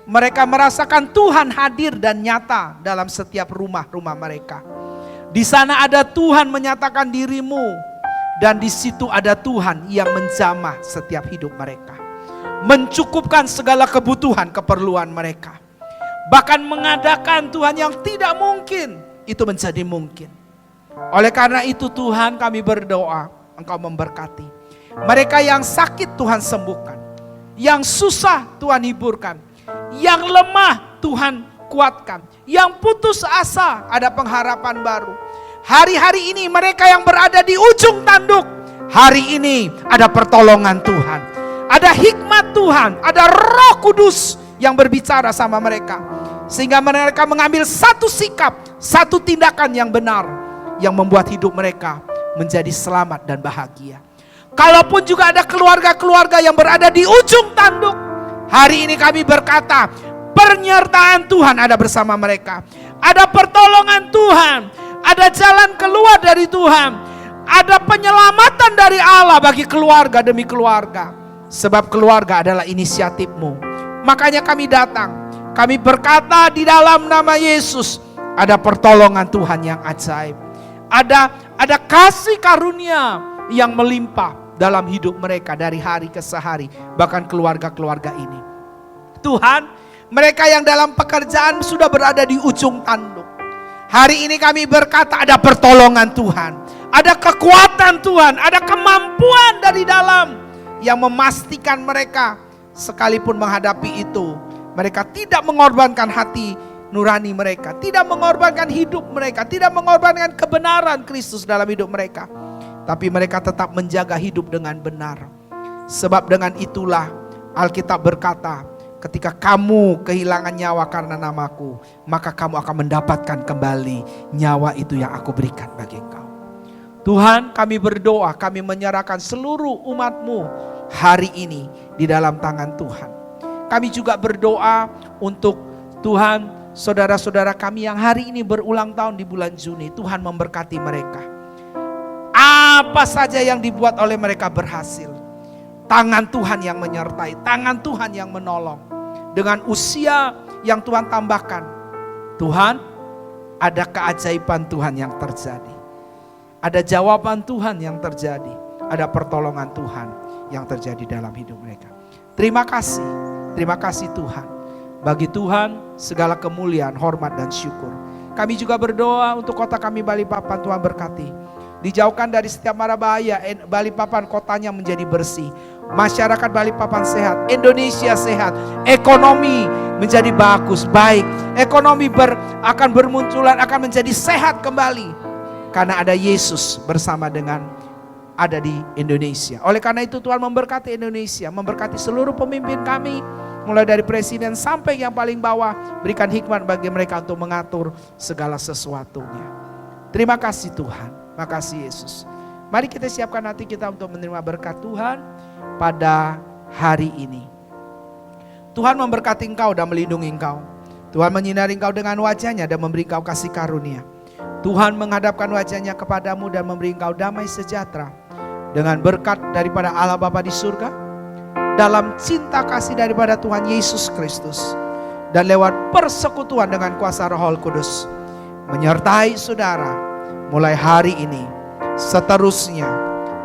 Mereka merasakan Tuhan hadir dan nyata dalam setiap rumah-rumah mereka. Di sana ada Tuhan menyatakan dirimu, dan di situ ada Tuhan yang menjamah setiap hidup mereka, mencukupkan segala kebutuhan keperluan mereka, bahkan mengadakan Tuhan yang tidak mungkin itu menjadi mungkin. Oleh karena itu Tuhan, kami berdoa Engkau memberkati mereka yang sakit, Tuhan sembuhkan, yang susah Tuhan hiburkan, yang lemah Tuhan kuatkan, yang putus asa ada pengharapan baru. Hari-hari ini mereka yang berada di ujung tanduk, hari ini ada pertolongan Tuhan, ada hikmat Tuhan, ada Roh Kudus yang berbicara sama mereka, sehingga mereka mengambil satu sikap, satu tindakan yang benar, yang membuat hidup mereka menjadi selamat dan bahagia. Kalaupun juga ada keluarga-keluarga yang berada di ujung tanduk, hari ini kami berkata, penyertaan Tuhan ada bersama mereka. Ada pertolongan Tuhan, ada jalan keluar dari Tuhan, ada penyelamatan dari Allah bagi keluarga demi keluarga. Sebab keluarga adalah inisiatif-Mu. Makanya kami datang, kami berkata di dalam nama Yesus, ada pertolongan Tuhan yang ajaib. Ada kasih karunia yang melimpah dalam hidup mereka dari hari ke hari, bahkan keluarga-keluarga ini. Tuhan, mereka yang dalam pekerjaan sudah berada di ujung tanduk, hari ini kami berkata ada pertolongan Tuhan, ada kekuatan Tuhan, ada kemampuan dari dalam yang memastikan mereka sekalipun menghadapi itu, mereka tidak mengorbankan hati nurani mereka, tidak mengorbankan hidup mereka, tidak mengorbankan kebenaran Kristus dalam hidup mereka, tapi mereka tetap menjaga hidup dengan benar. Sebab dengan itulah Alkitab berkata, ketika kamu kehilangan nyawa karena namaku, maka kamu akan mendapatkan kembali nyawa itu yang aku berikan bagi engkau. Tuhan, kami berdoa, kami menyerahkan seluruh umat-Mu hari ini di dalam tangan Tuhan. Kami juga berdoa untuk Tuhan, saudara-saudara kami yang hari ini berulang tahun di bulan Juni. Tuhan memberkati mereka. Apa saja yang dibuat oleh mereka berhasil. Tangan Tuhan yang menyertai, tangan Tuhan yang menolong. Dengan usia yang Tuhan tambahkan, Tuhan, ada keajaiban Tuhan yang terjadi. Ada jawaban Tuhan yang terjadi. Ada pertolongan Tuhan yang terjadi dalam hidup mereka. Terima kasih Tuhan. Bagi Tuhan segala kemuliaan, hormat dan syukur. Kami juga berdoa untuk kota kami Balikpapan, Tuhan berkati. Dijauhkan dari setiap mara bahaya, Balikpapan kotanya menjadi bersih. Masyarakat Balikpapan sehat, Indonesia sehat, ekonomi menjadi bagus, baik. Ekonomi akan bermunculan, akan menjadi sehat kembali. Karena ada Yesus bersama dengan ada di Indonesia. Oleh karena itu Tuhan memberkati Indonesia, memberkati seluruh pemimpin kami, mulai dari presiden sampai yang paling bawah. Berikan hikmat bagi mereka untuk mengatur segala sesuatunya. Terima kasih Tuhan. Makasih Yesus. Mari kita siapkan hati kita untuk menerima berkat Tuhan pada hari ini. Tuhan memberkati engkau dan melindungi engkau. Tuhan menyinari engkau dengan wajahnya dan memberi engkau kasih karunia. Tuhan menghadapkan wajahnya kepadamu dan memberi engkau damai sejahtera. Dengan berkat daripada Allah Bapa di surga, dalam cinta kasih daripada Tuhan Yesus Kristus, dan lewat persekutuan dengan kuasa Roh Kudus, menyertai saudara mulai hari ini, seterusnya,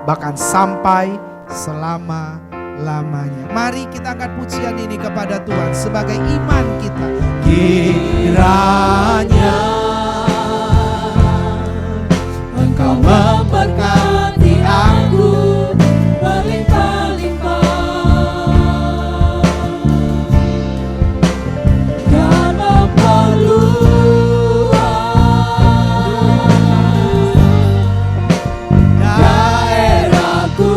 bahkan sampai selama-lamanya. Mari kita angkat pujian ini kepada Tuhan sebagai iman kita. Kiranya Engkau memberkati aku berlimpah-limpah, dan memperluas daerahku.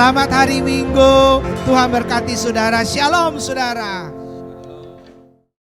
Selamat hari Minggu. Tuhan berkati saudara. Shalom saudara.